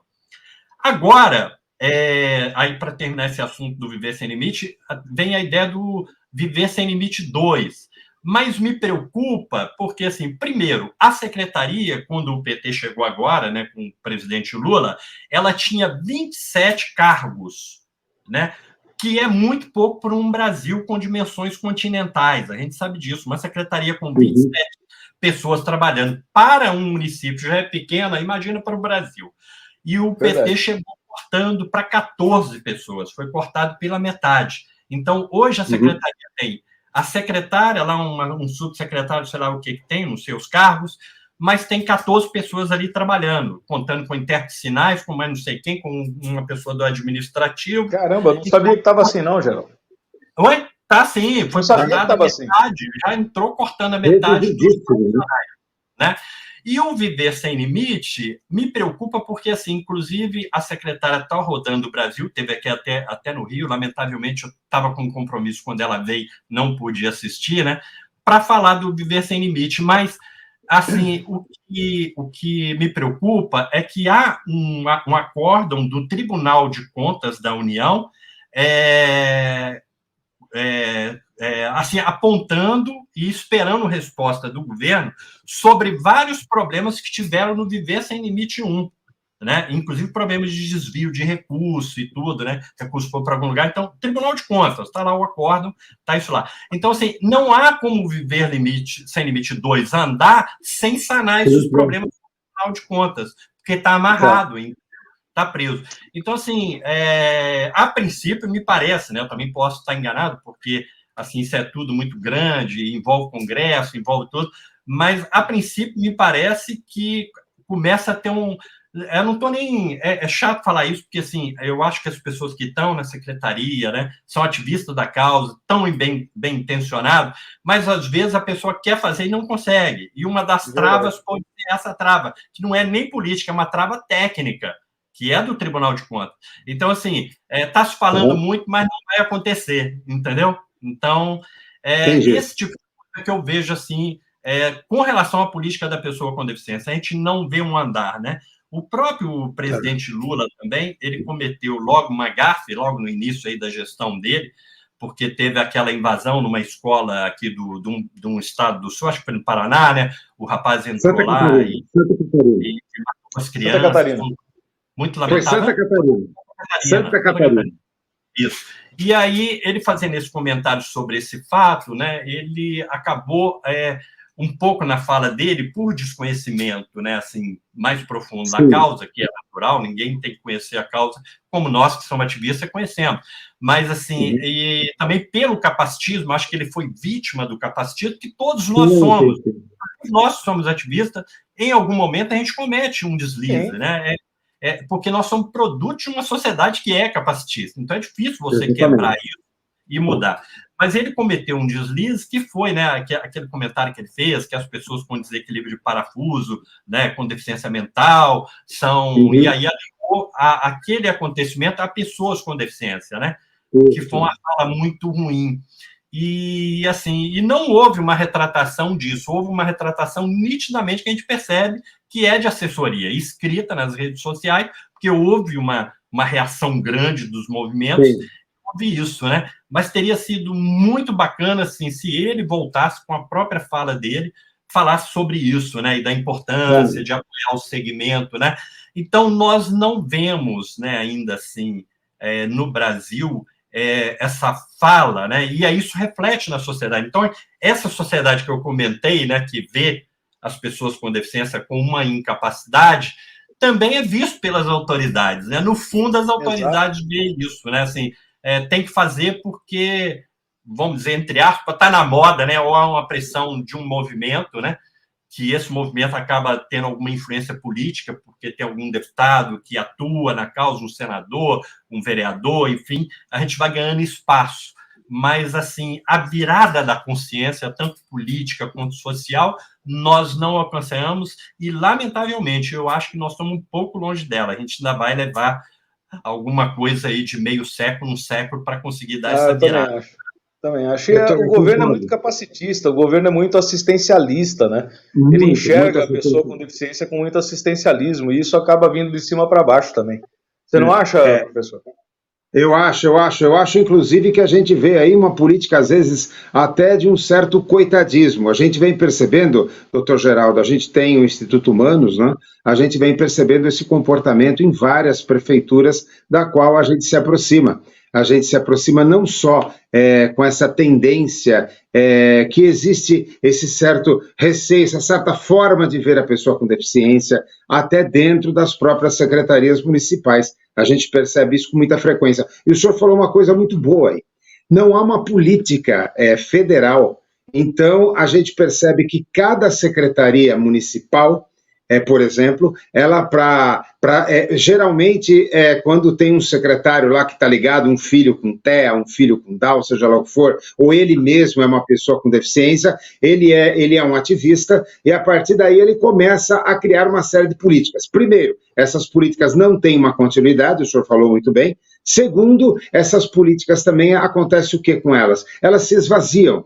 Agora, aí para terminar esse assunto do Viver Sem Limite, vem a ideia do Viver Sem Limite 2. Mas me preocupa porque, assim, primeiro, a secretaria, quando o PT chegou agora, né, com o presidente Lula, ela tinha 27 cargos, né? Que é muito pouco para um Brasil com dimensões continentais. A gente sabe disso. Uma secretaria com 27 pessoas trabalhando para um município já é pequena, imagina para o Brasil. E o PT chegou cortando para 14 pessoas, foi cortado pela metade. Então, hoje a secretaria tem a secretária, lá um subsecretário, sei lá o que tem nos seus cargos, mas tem 14 pessoas ali trabalhando, contando com intérprete de sinais, com mais não sei quem, com uma pessoa do administrativo. Caramba, não sabia que estava assim não, Geraldo. Oi? Tá sim, foi cortado a metade, assim. Já entrou cortando a metade dos funcionários, né? E o Viver Sem Limite me preocupa porque, assim, inclusive, a secretária está rodando o Brasil, teve aqui até no Rio, lamentavelmente eu estava com um compromisso quando ela veio, não pude assistir, né? Para falar do Viver Sem Limite, mas assim, o que me preocupa é que há um acórdão do Tribunal de Contas da União assim, apontando e esperando resposta do governo sobre vários problemas que tiveram no Viver Sem Limite 1, né? Inclusive problemas de desvio de recurso e tudo, né? Recurso foi para algum lugar. Então, Tribunal de Contas, está lá o acórdão, está isso lá. Então, assim, não há como Viver Sem Limite 2 andar sem sanar esses problemas do Tribunal de Contas, porque está amarrado, está preso. Então, assim, a princípio, me parece, né? Eu também posso estar enganado, porque assim, isso é tudo muito grande, envolve Congresso, envolve tudo, mas, a princípio, me parece que começa a ter eu não estou nem... É chato falar isso, porque, assim, eu acho que as pessoas que estão na secretaria, né, são ativistas da causa, estão bem intencionados, mas, às vezes, a pessoa quer fazer e não consegue. E uma das travas pode ser essa trava, que não é nem política, é uma trava técnica, que é do Tribunal de Contas. Então, assim, está se falando muito, mas não vai acontecer, entendeu? Então, esse tipo de coisa que eu vejo, assim, com relação à política da pessoa com deficiência, a gente não vê um andar, né? O próprio presidente Lula também, ele cometeu logo uma gafe, logo no início aí da gestão dele, porque teve aquela invasão numa escola aqui de um estado do sul, acho que foi no Paraná, né? O rapaz entrou lá e matou as crianças. Santa Catarina. Muito lamentável. Foi Santa Catarina. Isso. E aí, ele fazendo esse comentário sobre esse fato, né, ele acabou um pouco na fala dele, por desconhecimento, né, assim, mais profundo da causa, que é natural, ninguém tem que conhecer a causa, como nós que somos ativistas conhecemos. Mas, assim, e também pelo capacitismo, acho que ele foi vítima do capacitismo, que todos nós somos. Nós somos ativistas, em algum momento a gente comete um deslize, né? Porque nós somos produto de uma sociedade que é capacitista. Então, é difícil você quebrar isso e mudar. Mas ele cometeu um deslize que foi, né, aquele comentário que ele fez, que as pessoas com desequilíbrio de parafuso, né, com deficiência mental, e aí aligou aquele acontecimento a pessoas com deficiência, né? Que foi uma fala muito ruim. E, assim, e não houve uma retratação disso, houve uma retratação nitidamente que a gente percebe que é de assessoria, escrita nas redes sociais, porque houve uma reação grande dos movimentos, houve isso, né? Mas teria sido muito bacana, assim, se ele voltasse com a própria fala dele, falasse sobre isso, né? E da importância de apoiar o segmento, né? Então, nós não vemos, né, ainda assim, no Brasil, essa fala, né? E aí isso reflete na sociedade. Então, essa sociedade que eu comentei, né, que vê as pessoas com deficiência com uma incapacidade, também é visto pelas autoridades, né? No fundo, as autoridades veem isso, né? Assim, tem que fazer porque, vamos dizer, entre aspas, está na moda, né? Ou há uma pressão de um movimento, né? Que esse movimento acaba tendo alguma influência política, porque tem algum deputado que atua na causa, um senador, um vereador, enfim, a gente vai ganhando espaço. Mas, assim, a virada da consciência, tanto política quanto social, nós não alcançamos e, lamentavelmente, eu acho que nós estamos um pouco longe dela. A gente ainda vai levar alguma coisa aí de meio século, um século, para conseguir dar essa virada. Também acho. O governo é muito capacitista, o governo é muito assistencialista, né? Ele enxerga a pessoa com deficiência com muito assistencialismo, e isso acaba vindo de cima para baixo também. Você não acha, professor? Eu acho, inclusive, que a gente vê aí uma política, às vezes, até de um certo coitadismo. A gente vem percebendo, doutor Geraldo, a gente tem o Instituto Humanos, né? A gente vem percebendo esse comportamento em várias prefeituras da qual a gente se aproxima. A gente se aproxima não só com essa tendência que existe esse certo receio, essa certa forma de ver a pessoa com deficiência, até dentro das próprias secretarias municipais. A gente percebe isso com muita frequência. E o senhor falou uma coisa muito boa aí. Não há uma política federal, então a gente percebe que cada secretaria municipal, por exemplo, ela geralmente, quando tem um secretário lá que está ligado, um filho com TEA, um filho com Down, seja lá o que for, ou ele mesmo é uma pessoa com deficiência, ele é um ativista, e a partir daí ele começa a criar uma série de políticas. Primeiro, essas políticas não têm uma continuidade, o senhor falou muito bem. Segundo, essas políticas também acontece o que com elas? Elas se esvaziam,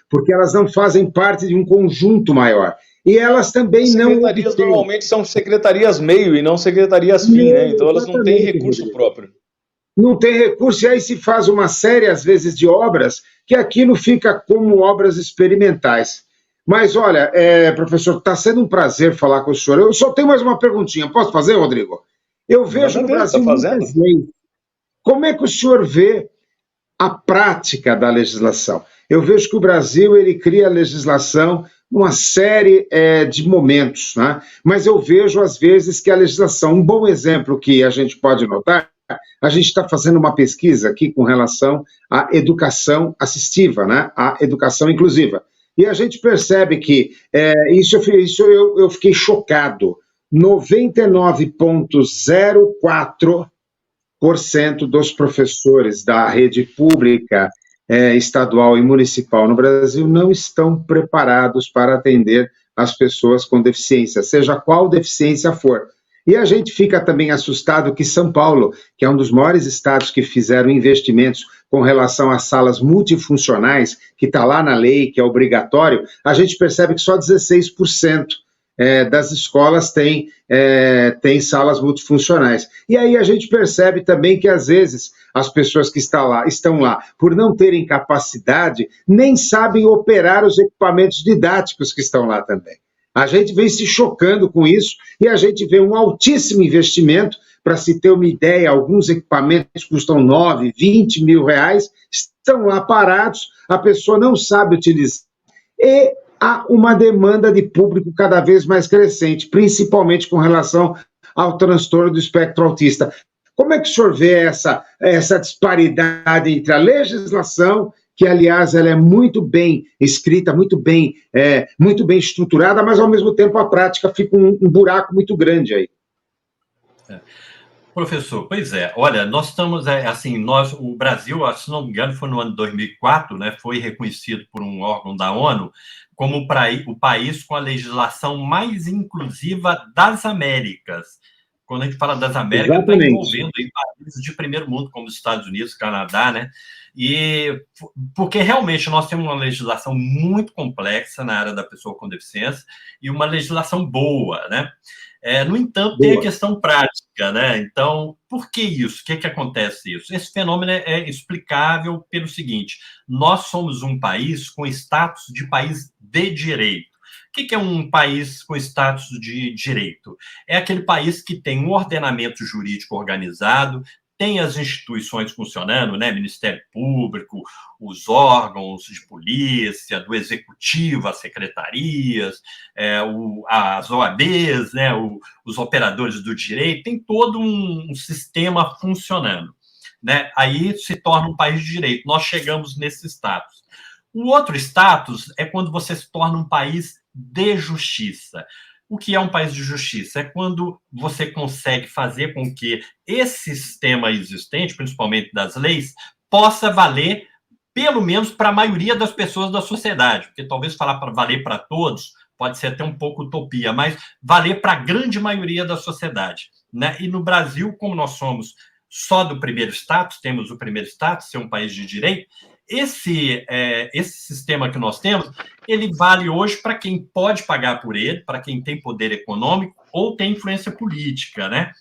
porque elas não fazem parte de um conjunto maior. E elas também não... As secretarias normalmente são secretarias meio e não secretarias fim, né? Então elas não têm recurso próprio. Não tem recurso, e aí se faz uma série, às vezes, de obras, que aquilo fica como obras experimentais. Mas, olha, professor, está sendo um prazer falar com o senhor. Eu só tenho mais uma perguntinha. Posso fazer, Rodrigo? Eu vejo no Brasil muitas leis. Como é que o senhor vê a prática da legislação? Eu vejo que o Brasil ele cria legislação numa série de momentos, né? Mas eu vejo, às vezes, que a legislação, um bom exemplo que a gente pode notar, a gente está fazendo uma pesquisa aqui com relação à educação assistiva, né? À educação inclusiva. E a gente percebe que, isso eu fiquei chocado, 99,04% dos professores da rede pública estadual e municipal no Brasil não estão preparados para atender as pessoas com deficiência, seja qual deficiência for. E a gente fica também assustado que São Paulo, que é um dos maiores estados que fizeram investimentos com relação às salas multifuncionais, que está lá na lei, que é obrigatório, a gente percebe que só 16% das escolas têm salas multifuncionais. E aí a gente percebe também que, às vezes, as pessoas que estão lá, por não terem capacidade, nem sabem operar os equipamentos didáticos que estão lá também. A gente vem se chocando com isso e a gente vê um altíssimo investimento. Para se ter uma ideia, alguns equipamentos custam 9, 20 mil reais, estão lá parados, a pessoa não sabe utilizar. E há uma demanda de público cada vez mais crescente, principalmente com relação ao transtorno do espectro autista. Como é que o senhor vê essa disparidade entre a legislação, que, aliás, ela é muito bem escrita, muito bem estruturada, mas, ao mesmo tempo, a prática fica um buraco muito grande aí? Professor, pois é, olha, nós estamos, o Brasil, se não me engano, foi no ano de 2004, né, foi reconhecido por um órgão da ONU como o país com a legislação mais inclusiva das Américas. Quando a gente fala das Américas, está envolvendo aí países de primeiro mundo, como os Estados Unidos, Canadá, né? E porque realmente nós temos uma legislação muito complexa na área da pessoa com deficiência e uma legislação boa, né? No entanto, tem a questão prática, né? Então, por que isso? O que acontece isso? Esse fenômeno é explicável pelo seguinte: nós somos um país com status de país de direito. O que é um país com status de direito? É aquele país que tem um ordenamento jurídico organizado, tem as instituições funcionando, né? Ministério Público, os órgãos de polícia, do executivo, as secretarias, as OABs, né? Os operadores do direito, tem todo um sistema funcionando, né? Aí se torna um país de direito. Nós chegamos nesse status. O outro status é quando você se torna um país de justiça. O que é um país de justiça? É quando você consegue fazer com que esse sistema existente, principalmente das leis, possa valer, pelo menos, para a maioria das pessoas da sociedade. Porque talvez falar para valer para todos pode ser até um pouco utopia, mas valer para a grande maioria da sociedade, né? E no Brasil, como nós somos só do primeiro status, temos o primeiro status, ser um país de direito, esse sistema que nós temos, ele vale hoje para quem pode pagar por ele, para quem tem poder econômico ou tem influência política, né?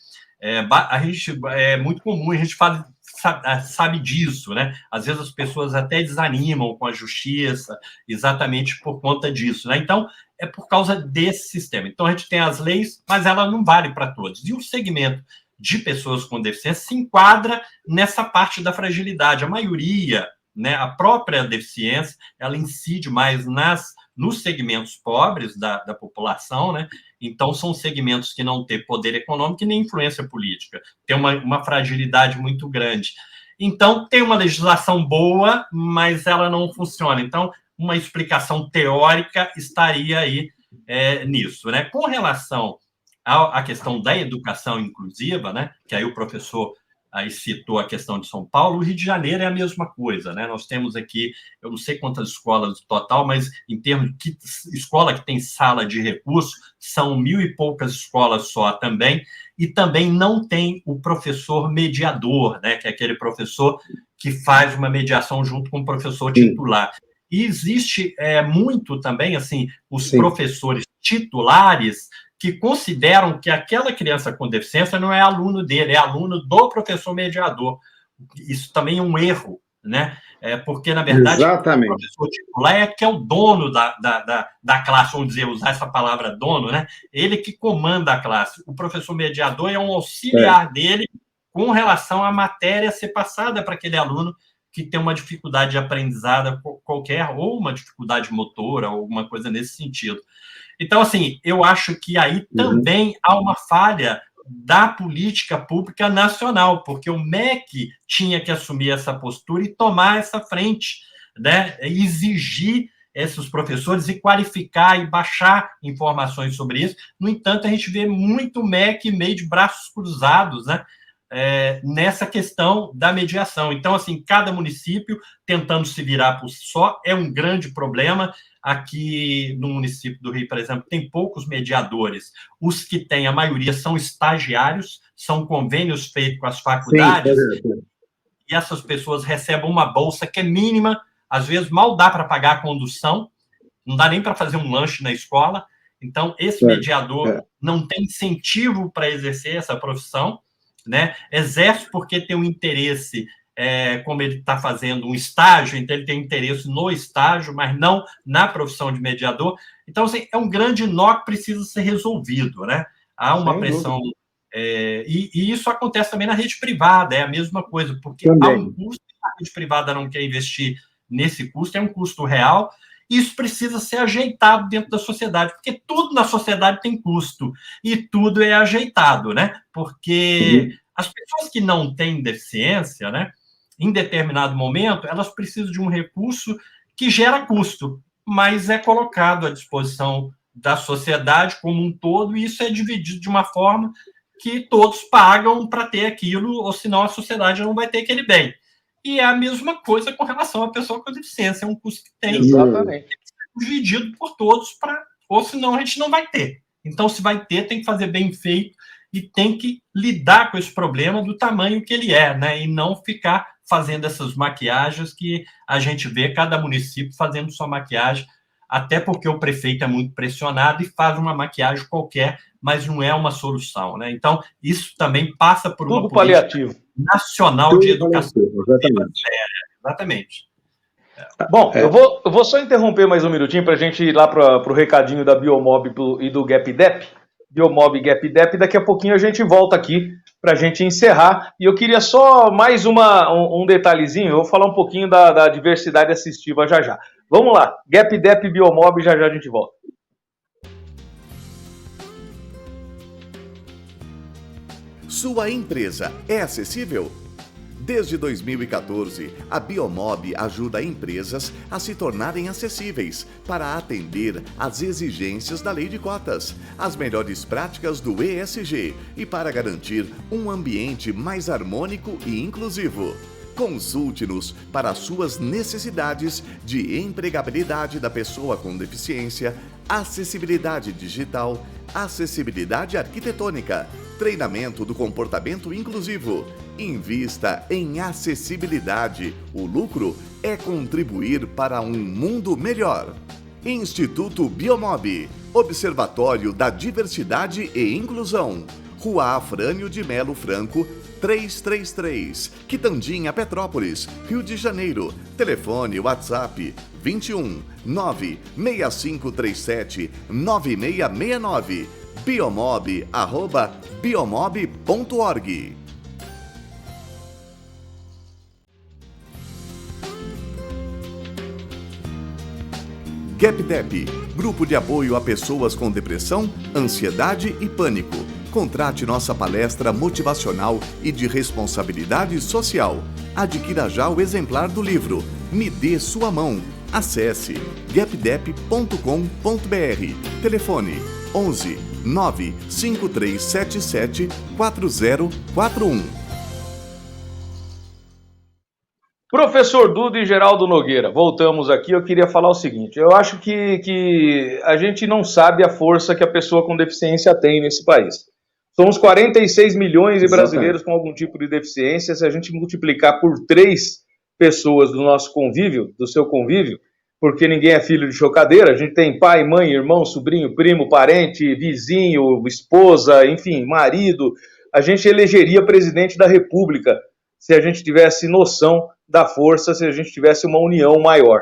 É muito comum, a gente sabe disso, né? Às vezes as pessoas até desanimam com a justiça exatamente por conta disso, né? Então, é por causa desse sistema. Então, a gente tem as leis, mas ela não vale para todos. E o segmento de pessoas com deficiência se enquadra nessa parte da fragilidade. A maioria, né, a própria deficiência, ela incide mais nos segmentos pobres da população, né? Então, são segmentos que não têm poder econômico e nem influência política. Tem uma fragilidade muito grande. Então, tem uma legislação boa, mas ela não funciona. Então, uma explicação teórica estaria aí nisso, né? Com relação à questão da educação inclusiva, né? Que aí o professor aí citou a questão de São Paulo, o Rio de Janeiro é a mesma coisa, né? Nós temos aqui, eu não sei quantas escolas no total, mas em termos de escola que tem sala de recurso, são 1.000 e poucas escolas só também, e também não tem o professor mediador, né? Que é aquele professor que faz uma mediação junto com o professor titular. E existe muito também, assim, os professores titulares que consideram que aquela criança com deficiência não é aluno dele, é aluno do professor mediador. Isso também é um erro, né? Porque, na verdade, exatamente, o professor titular é que é o dono da classe, vamos dizer, usar essa palavra dono, né? Ele que comanda a classe. O professor mediador é um auxiliar dele com relação à matéria ser passada para aquele aluno que tem uma dificuldade de aprendizado qualquer, ou uma dificuldade motora, ou alguma coisa nesse sentido. Então, assim, eu acho que aí também há uma falha da política pública nacional, porque o MEC tinha que assumir essa postura e tomar essa frente, né? Exigir esses professores e qualificar e baixar informações sobre isso. No entanto, a gente vê muito MEC meio de braços cruzados, né? Nessa questão da mediação. Então, assim, cada município tentando se virar por si só é um grande problema. Aqui no município do Rio, por exemplo, tem poucos mediadores. Os que têm, a maioria, são estagiários, são convênios feitos com as faculdades, e essas pessoas recebem uma bolsa que é mínima, às vezes mal dá para pagar a condução, não dá nem para fazer um lanche na escola, Então, esse mediador não tem incentivo para exercer essa profissão, né? Exerce porque tem um interesse, como ele está fazendo um estágio, então ele tem interesse no estágio, mas não na profissão de mediador. Então, assim, é um grande nó que precisa ser resolvido, né? Há uma pressão... E isso acontece também na rede privada, é a mesma coisa, porque há um custo, a rede privada não quer investir nesse custo, é um custo real, e isso precisa ser ajeitado dentro da sociedade, porque tudo na sociedade tem custo, e tudo é ajeitado, né? Porque as pessoas que não têm deficiência, né, em determinado momento, elas precisam de um recurso que gera custo, mas é colocado à disposição da sociedade como um todo, e isso é dividido de uma forma que todos pagam para ter aquilo, ou senão a sociedade não vai ter aquele bem. E é a mesma coisa com relação à pessoa com deficiência, é um custo que tem que ser dividido por todos, ou senão a gente não vai ter. Então, se vai ter, tem que fazer bem feito e tem que lidar com esse problema do tamanho que ele é, né? E não ficar fazendo essas maquiagens que a gente vê cada município fazendo sua maquiagem, até porque o prefeito é muito pressionado e faz uma maquiagem qualquer, mas não é uma solução, né? Então, isso também passa por uma paliativo nacional de educação. Exatamente. Bom, eu vou só interromper mais um minutinho para a gente ir lá para o recadinho da Biomob e do GapDep. Biomob e GapDep, daqui a pouquinho a gente volta aqui para a gente encerrar. E eu queria só mais um detalhezinho, eu vou falar um pouquinho da diversidade assistiva já. Vamos lá, GapDep, Biomob, já a gente volta. Sua empresa é acessível? Desde 2014, a Biomob ajuda empresas a se tornarem acessíveis para atender às exigências da Lei de Cotas, as melhores práticas do ESG e para garantir um ambiente mais harmônico e inclusivo. Consulte-nos para suas necessidades de empregabilidade da pessoa com deficiência, acessibilidade digital, acessibilidade arquitetônica, treinamento do comportamento inclusivo. Invista em acessibilidade. O lucro é contribuir para um mundo melhor. Instituto Biomob, Observatório da Diversidade e Inclusão. Rua Afrânio de Melo Franco, 333, Quitandinha, Petrópolis, Rio de Janeiro. Telefone WhatsApp 21 96537 9669. biomob@biomob.org. GapDep, Grupo de Apoio a Pessoas com Depressão, Ansiedade e Pânico. Contrate nossa palestra motivacional e de responsabilidade social. Adquira já o exemplar do livro Me Dê Sua Mão. Acesse gapdep.com.br. Telefone 11 95377 4041. Professor Duda e Geraldo Nogueira, voltamos aqui. Eu queria falar o seguinte: eu acho que a gente não sabe a força que a pessoa com deficiência tem nesse país. Somos 46 milhões de brasileiros com algum tipo de deficiência. Se a gente multiplicar por 3 pessoas do nosso convívio, do seu convívio, porque ninguém é filho de chocadeira, a gente tem pai, mãe, irmão, sobrinho, primo, parente, vizinho, esposa, enfim, marido. A gente elegeria presidente da República se a gente tivesse noção da força, se a gente tivesse uma união maior.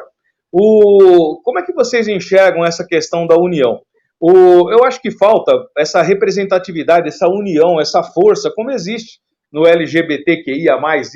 Como é que vocês enxergam essa questão da união? Eu acho que falta essa representatividade, essa união, essa força, como existe no LGBTQIA+, YZ,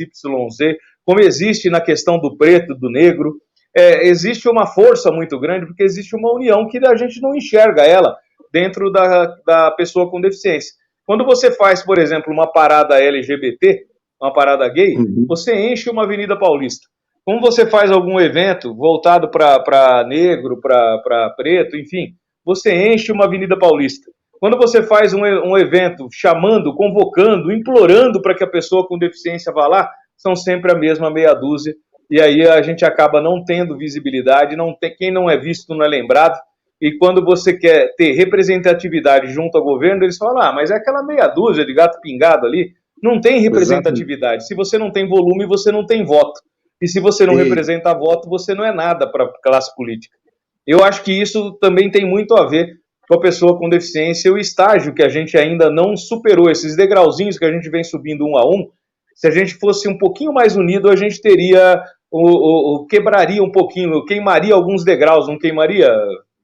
como existe na questão do preto, do negro. Existe uma força muito grande, porque existe uma união que a gente não enxerga ela dentro da pessoa com deficiência. Quando você faz, por exemplo, uma parada LGBT, uma parada gay, você enche uma Avenida Paulista. Quando você faz algum evento voltado para negro, para preto, enfim, você enche uma Avenida Paulista. Quando você faz um evento chamando, convocando, implorando para que a pessoa com deficiência vá lá, são sempre a mesma meia dúzia. E aí a gente acaba não tendo visibilidade, quem não é visto não é lembrado. E quando você quer ter representatividade junto ao governo, eles falam, mas é aquela meia dúzia de gato pingado ali. Não tem representatividade. Se você não tem volume, você não tem voto. E se você não representa voto, você não é nada para a classe política. Eu acho que isso também tem muito a ver com a pessoa com deficiência, o estágio que a gente ainda não superou, esses degrauzinhos que a gente vem subindo um a um, se a gente fosse um pouquinho mais unido, a gente teria, quebraria um pouquinho, queimaria alguns degraus, não queimaria,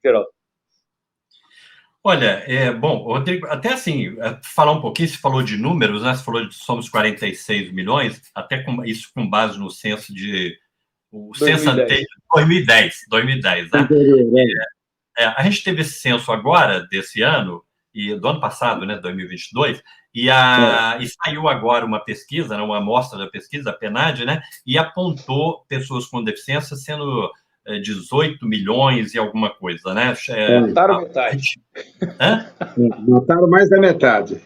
Geraldo? Olha, bom, Rodrigo, até assim, falar um pouquinho, você falou de números, né? Você falou de somos 46 milhões, até isso com base no censo o 2010. censo anterior, 2010, né? A gente teve esse censo agora, desse ano, e do ano passado, né, 2022, e saiu agora uma pesquisa, né, uma amostra da pesquisa, a PNAD, né, e apontou pessoas com deficiência sendo 18 milhões e alguma coisa, né? Mataram metade. Mataram mais da metade.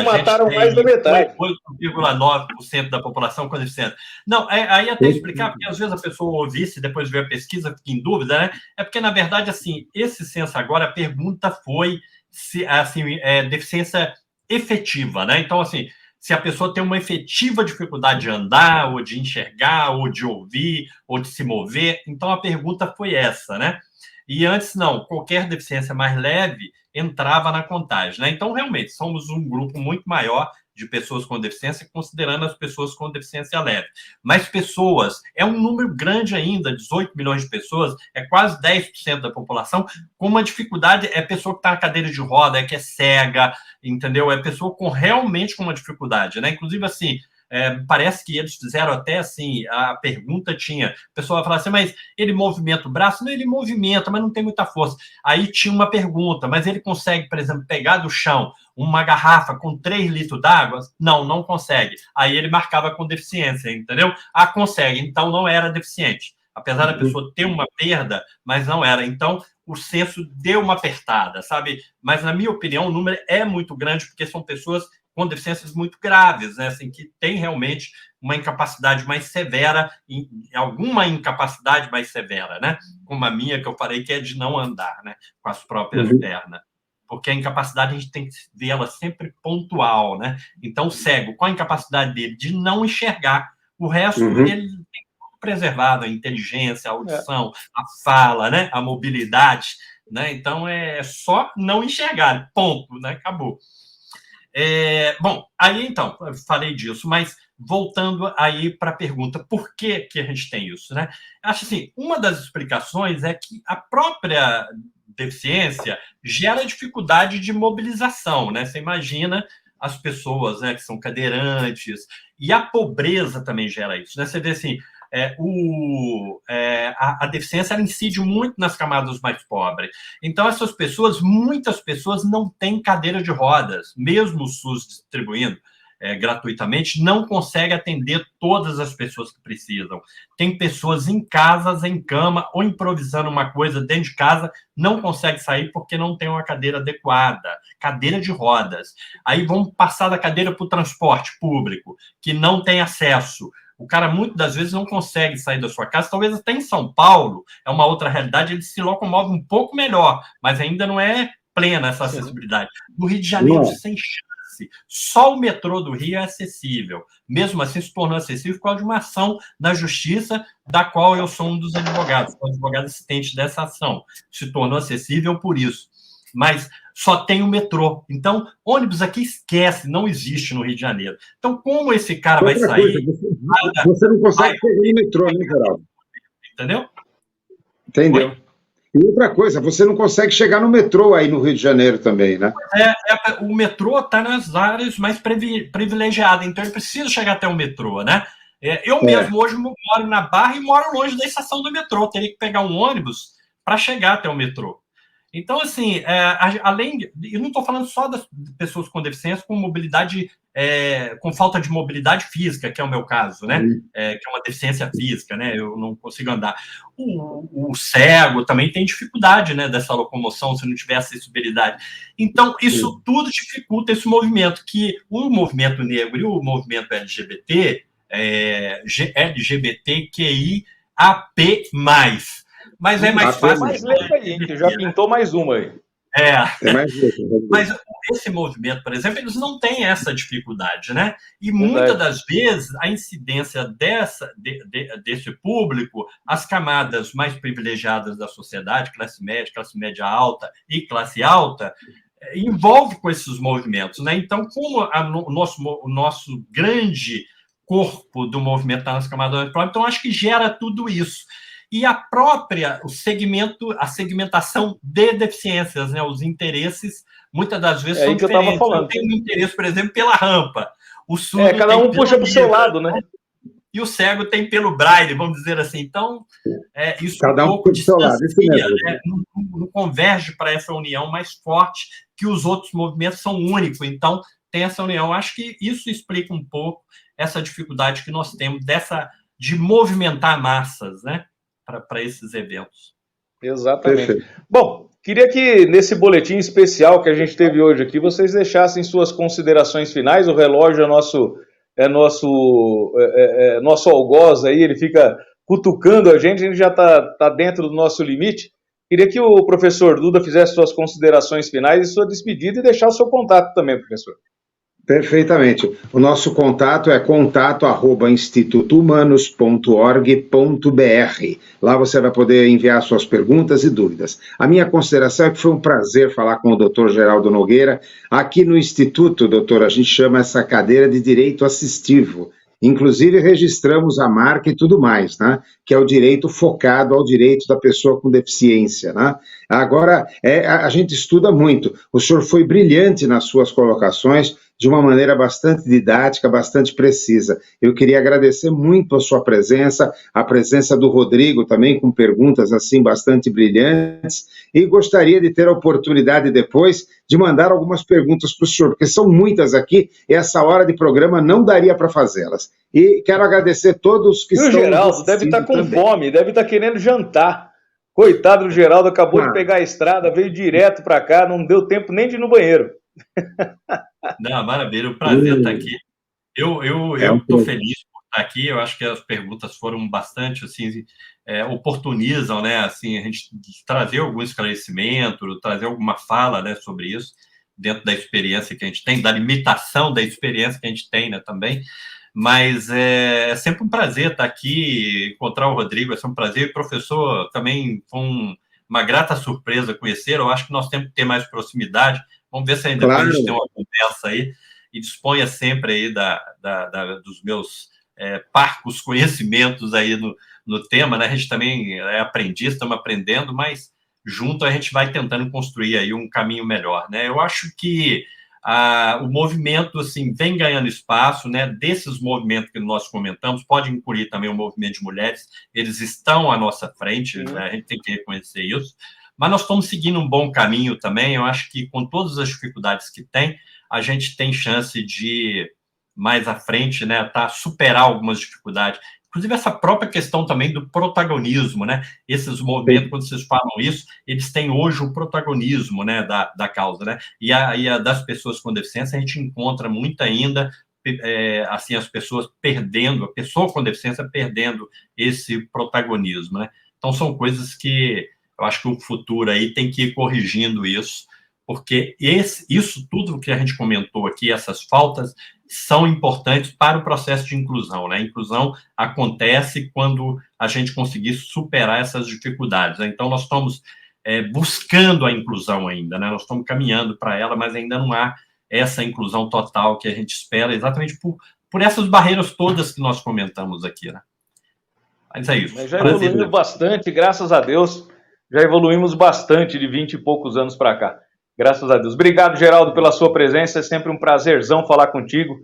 Mataram mais da metade. 8,9% da população com deficiência. Não, aí até explicar, porque às vezes a pessoa ouvisse, depois ver a pesquisa, fica em dúvida, né? É porque, na verdade, assim, esse censo agora, a pergunta foi se, assim, deficiência efetiva, né? Então, assim, se a pessoa tem uma efetiva dificuldade de andar, ou de enxergar, ou de ouvir, ou de se mover. Então, a pergunta foi essa, né? E antes, não, qualquer deficiência mais leve entrava na contagem, né? Então, realmente, somos um grupo muito maior de pessoas com deficiência, considerando as pessoas com deficiência leve. Mas pessoas, é um número grande ainda, 18 milhões de pessoas, é quase 10% da população, com uma dificuldade, é pessoa que está na cadeira de roda, que é cega, entendeu? É pessoa realmente com uma dificuldade, né? Inclusive, assim, parece que eles fizeram até assim, a pergunta tinha, a pessoa falava assim, mas ele movimenta o braço? Não, ele movimenta, mas não tem muita força. Aí tinha uma pergunta, mas ele consegue, por exemplo, pegar do chão uma garrafa com 3 litros d'água? Não, não consegue. Aí ele marcava com deficiência, entendeu? Ah, consegue, então não era deficiente. Apesar da pessoa ter uma perda, mas não era. Então, o censo deu uma apertada, sabe? Mas, na minha opinião, o número é muito grande, porque são pessoas com deficiências muito graves, né? Assim, que tem realmente uma incapacidade mais severa, alguma incapacidade mais severa, né? Como a minha, que eu falei, que é de não andar, né? Com as próprias pernas. Porque a incapacidade a gente tem que ver ela sempre pontual, né? Então, o cego, com a incapacidade dele de não enxergar, o resto ele tem tudo preservado, a inteligência, a audição, a fala, né? A mobilidade, né? Então, é só não enxergar, ponto, né? Acabou. Bom, aí então, eu falei disso, mas voltando aí para a pergunta, por que a gente tem isso, né? Acho assim, uma das explicações é que a própria deficiência gera dificuldade de mobilização, né? Você imagina as pessoas, né, que são cadeirantes, e a pobreza também gera isso, né? Você vê assim, a deficiência ela incide muito nas camadas mais pobres. Então, essas pessoas, muitas pessoas não têm cadeira de rodas, mesmo o SUS distribuindo gratuitamente, não consegue atender todas as pessoas que precisam. Tem pessoas em casas, em cama, ou improvisando uma coisa dentro de casa, não consegue sair porque não tem uma cadeira adequada, cadeira de rodas. Aí vão passar da cadeira para o transporte público, que não tem acesso. O cara, muitas das vezes, não consegue sair da sua casa. Talvez até em São Paulo, é uma outra realidade, ele se locomove um pouco melhor, mas ainda não é plena essa acessibilidade. No Rio de Janeiro, sem chance. Só o metrô do Rio é acessível. Mesmo assim, se tornou acessível por causa de uma ação na Justiça, da qual eu sou um dos advogados, sou advogado assistente dessa ação. Se tornou acessível por isso. Mas só tem o metrô. Então, ônibus aqui esquece, não existe no Rio de Janeiro. Então, como esse cara vai sair... Você não consegue pegar no metrô, né, Geraldo? Entendeu? Entendeu? Oi? E outra coisa, você não consegue chegar no metrô aí no Rio de Janeiro também, né? O metrô está nas áreas mais privilegiadas, então ele precisa chegar até o metrô, né? Eu mesmo hoje moro na Barra e moro longe da estação do metrô, teria que pegar um ônibus para chegar até o metrô. Então, assim, eu não estou falando só das pessoas com deficiência, com mobilidade, com falta de mobilidade física, que é o meu caso, né? Que é uma deficiência física, né? Eu não consigo andar. O cego também tem dificuldade, né, dessa locomoção, se não tiver acessibilidade. Então, isso tudo dificulta esse movimento, que o movimento negro e o movimento LGBT, LGBTQIAP+. Mas é mais fácil. Mais lenta aí, que já pintou mais uma aí. mais Mas esse movimento, por exemplo, eles não têm essa dificuldade, né? E muitas das vezes a incidência desse público, as camadas mais privilegiadas da sociedade, classe média alta e classe alta, envolve com esses movimentos, né? Então, como o nosso grande corpo do movimento está nas camadas mais próximas, então acho que gera tudo isso. E a segmentação de deficiências, né? Os interesses, muitas das vezes, são diferentes. Eu tenho um interesse, por exemplo, pela rampa. O surdo cada um puxa para o seu lado, né? E o cego tem pelo braille, vamos dizer assim. Então, isso cada um pouco distancia, né? Não converge para essa união mais forte, que os outros movimentos são únicos. Então, tem essa união. Acho que isso explica um pouco essa dificuldade que nós temos de movimentar massas, né? Para esses eventos. Exatamente. Perfeito. Bom, queria que nesse boletim especial que a gente teve hoje aqui, vocês deixassem suas considerações finais. O relógio é nosso algoz aí, ele fica cutucando a gente já está dentro do nosso limite. Queria que o professor Duda fizesse suas considerações finais e sua despedida e deixar o seu contato também, professor. Perfeitamente. O nosso contato é contato@institutohumanos.org.br. Lá você vai poder enviar suas perguntas e dúvidas. A minha consideração é que foi um prazer falar com o Dr. Geraldo Nogueira. Aqui no Instituto, doutor, a gente chama essa cadeira de direito assistivo. Inclusive, registramos a marca e tudo mais, né? Que é o direito focado ao direito da pessoa com deficiência, né? Agora, a gente estuda muito. O senhor foi brilhante nas suas colocações, de uma maneira bastante didática, bastante precisa. Eu queria agradecer muito a sua presença, a presença do Rodrigo também, com perguntas assim bastante brilhantes, e gostaria de ter a oportunidade depois de mandar algumas perguntas para o senhor, porque são muitas aqui, e essa hora de programa não daria para fazê-las. E quero agradecer todos que estão... E o Geraldo deve estar com fome, deve estar querendo jantar. Coitado do Geraldo, acabou de pegar a estrada, veio direto para cá, não deu tempo nem de ir no banheiro. Não, maravilha, o prazer estar aqui. Eu estou feliz por estar aqui. Eu acho que as perguntas foram bastante assim, oportunizam, né? Assim, a gente trazer algum esclarecimento, trazer alguma fala, né, sobre isso, dentro da experiência que a gente tem, da limitação da experiência que a gente tem, né, também. Mas é sempre um prazer estar aqui, encontrar o Rodrigo, é sempre um prazer. E o professor também foi uma grata surpresa conhecer. Eu acho que nós temos que ter mais proximidade. Vamos ver se ainda depois a gente tem uma conversa aí, e disponha sempre aí dos meus parcos conhecimentos aí no tema, né? A gente também é aprendiz, estamos aprendendo, mas junto a gente vai tentando construir aí um caminho melhor, né? Eu acho que o movimento, assim, vem ganhando espaço, né? Desses movimentos que nós comentamos, pode incluir também o movimento de mulheres, eles estão à nossa frente, né? A gente tem que reconhecer isso. Mas nós estamos seguindo um bom caminho também. Eu acho que, com todas as dificuldades que tem, a gente tem chance de, mais à frente, né, superar algumas dificuldades. Inclusive, essa própria questão também do protagonismo, né? Esses movimentos, quando vocês falam isso, eles têm hoje o protagonismo, né, da causa, né? E a das pessoas com deficiência, a gente encontra muito ainda, assim, as pessoas perdendo, a pessoa com deficiência perdendo esse protagonismo, né? Então, são coisas que eu acho que o futuro aí tem que ir corrigindo isso, porque isso tudo que a gente comentou aqui, essas faltas, são importantes para o processo de inclusão, né? A inclusão acontece quando a gente conseguir superar essas dificuldades, né? Então, nós estamos buscando a inclusão ainda, né? Nós estamos caminhando para ela, mas ainda não há essa inclusão total que a gente espera, exatamente por essas barreiras todas que nós comentamos aqui, né? Mas é isso. Mas já evoluindo bastante, graças a Deus. Já evoluímos bastante de 20 e poucos anos para cá. Graças a Deus. Obrigado, Geraldo, pela sua presença. É sempre um prazerzão falar contigo.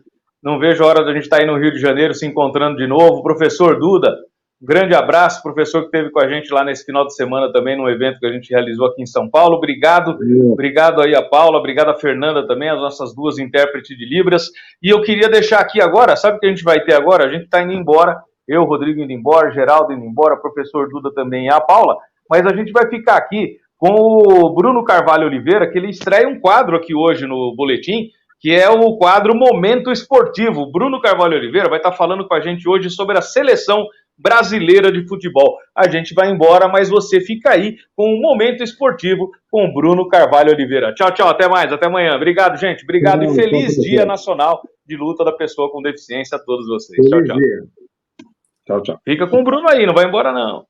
Não vejo a hora da gente estar aí no Rio de Janeiro se encontrando de novo. Professor Duda, um grande abraço. Professor que esteve com a gente lá nesse final de semana também, num evento que a gente realizou aqui em São Paulo. Obrigado. Obrigado aí a Paula, obrigado a Fernanda também, as nossas duas intérpretes de Libras. E eu queria deixar aqui agora, sabe o que a gente vai ter agora? A gente está indo embora. Eu, Rodrigo, indo embora, Geraldo indo embora, professor Duda também e a Paula. Mas a gente vai ficar aqui com o Bruno Carvalho Oliveira, que ele estreia um quadro aqui hoje no Boletim, que é o quadro Momento Esportivo. O Bruno Carvalho Oliveira vai estar falando com a gente hoje sobre a seleção brasileira de futebol. A gente vai embora, mas você fica aí com um Momento Esportivo com o Bruno Carvalho Oliveira. Tchau, tchau, até mais, até amanhã. Obrigado, gente. Obrigado e feliz Dia Nacional de Luta da Pessoa com Deficiência a todos vocês. Tchau, tchau. Tchau, tchau. Fica com o Bruno aí, não vai embora não.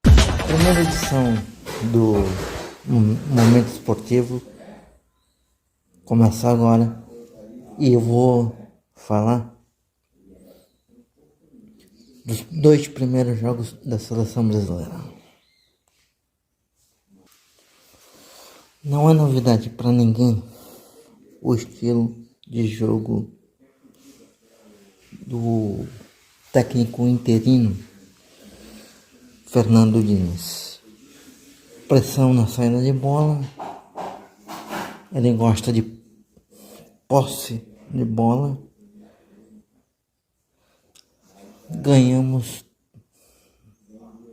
Primeira edição do Momento Esportivo começar agora e eu vou falar dos 2 primeiros jogos da seleção brasileira. Não é novidade para ninguém o estilo de jogo do técnico interino Fernando Diniz. Pressão na saída de bola, ele gosta de posse de bola. Ganhamos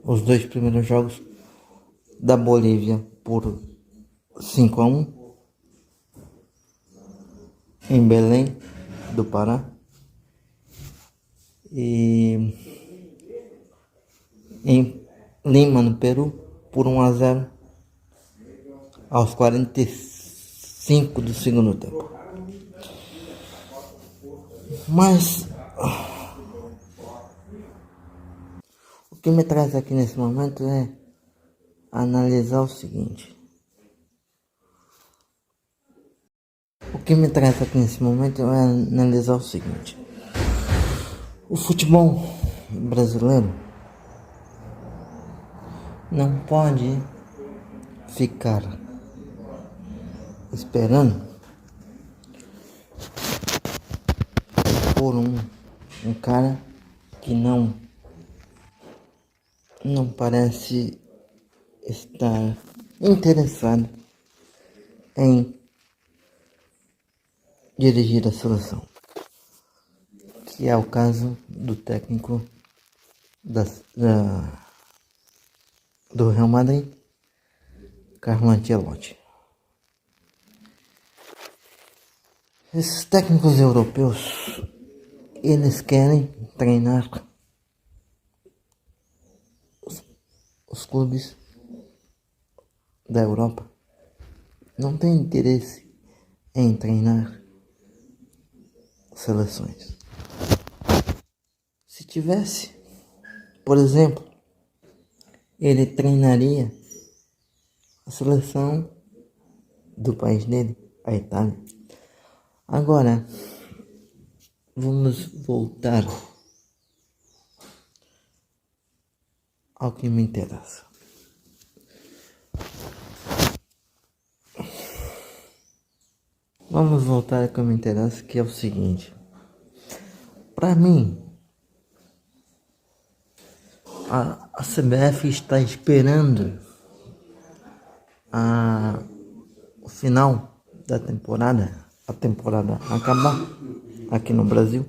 os 2 primeiros jogos da Bolívia por 5-1 em Belém do Pará e em Lima, no Peru, por 1-0 aos 45 do segundo tempo. Mas o que me traz aqui nesse momento é analisar o seguinte. O futebol brasileiro não pode ficar esperando por um cara que não parece estar interessado em dirigir a seleção, que é o caso do técnico do Real Madrid, Carlo Ancelotti. Esses técnicos europeus, eles querem treinar os clubes da Europa, não têm interesse em treinar seleções. Se tivesse, por exemplo, ele treinaria a seleção do país dele, a Itália. Agora, vamos voltar ao que me interessa. Vamos voltar ao que me interessa, que é o seguinte. Para mim, a CBF está esperando o final da temporada, a temporada acabar aqui no Brasil,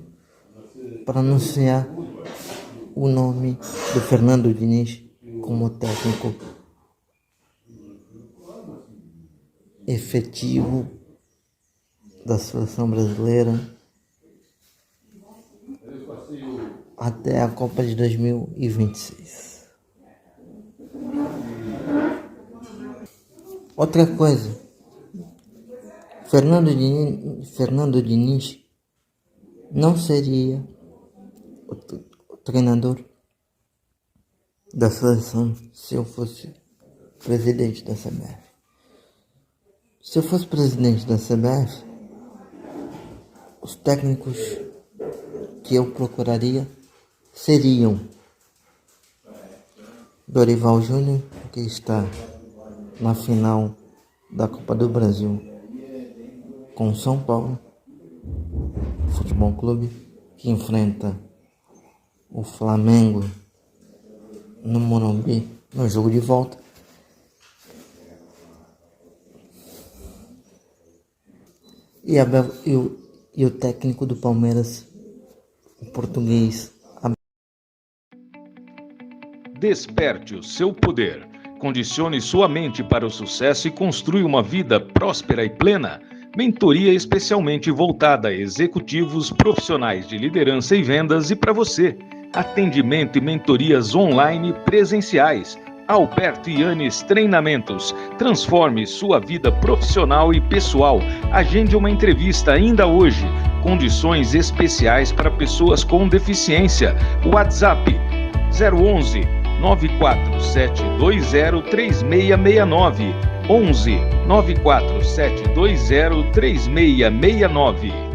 para anunciar o nome do Fernando Diniz como técnico efetivo da seleção brasileira até a Copa de 2026. Outra coisa, Fernando Diniz não seria o treinador da seleção se eu fosse presidente da CBF. Se eu fosse presidente da CBF, os técnicos que eu procuraria seriam Dorival Júnior, que está na final da Copa do Brasil com o São Paulo Futebol Clube, que enfrenta o Flamengo no Morumbi no jogo de volta. E o técnico do Palmeiras, o português. Desperte o seu poder, condicione sua mente para o sucesso e construa uma vida próspera e plena. Mentoria especialmente voltada a executivos, profissionais de liderança e vendas e para você. atendimento e mentorias online presenciais. Alberto Yanes Treinamentos. Transforme sua vida profissional e pessoal. Agende uma entrevista ainda hoje. Condições especiais para pessoas com deficiência. WhatsApp 011 94720 3669. 11 94720 3669.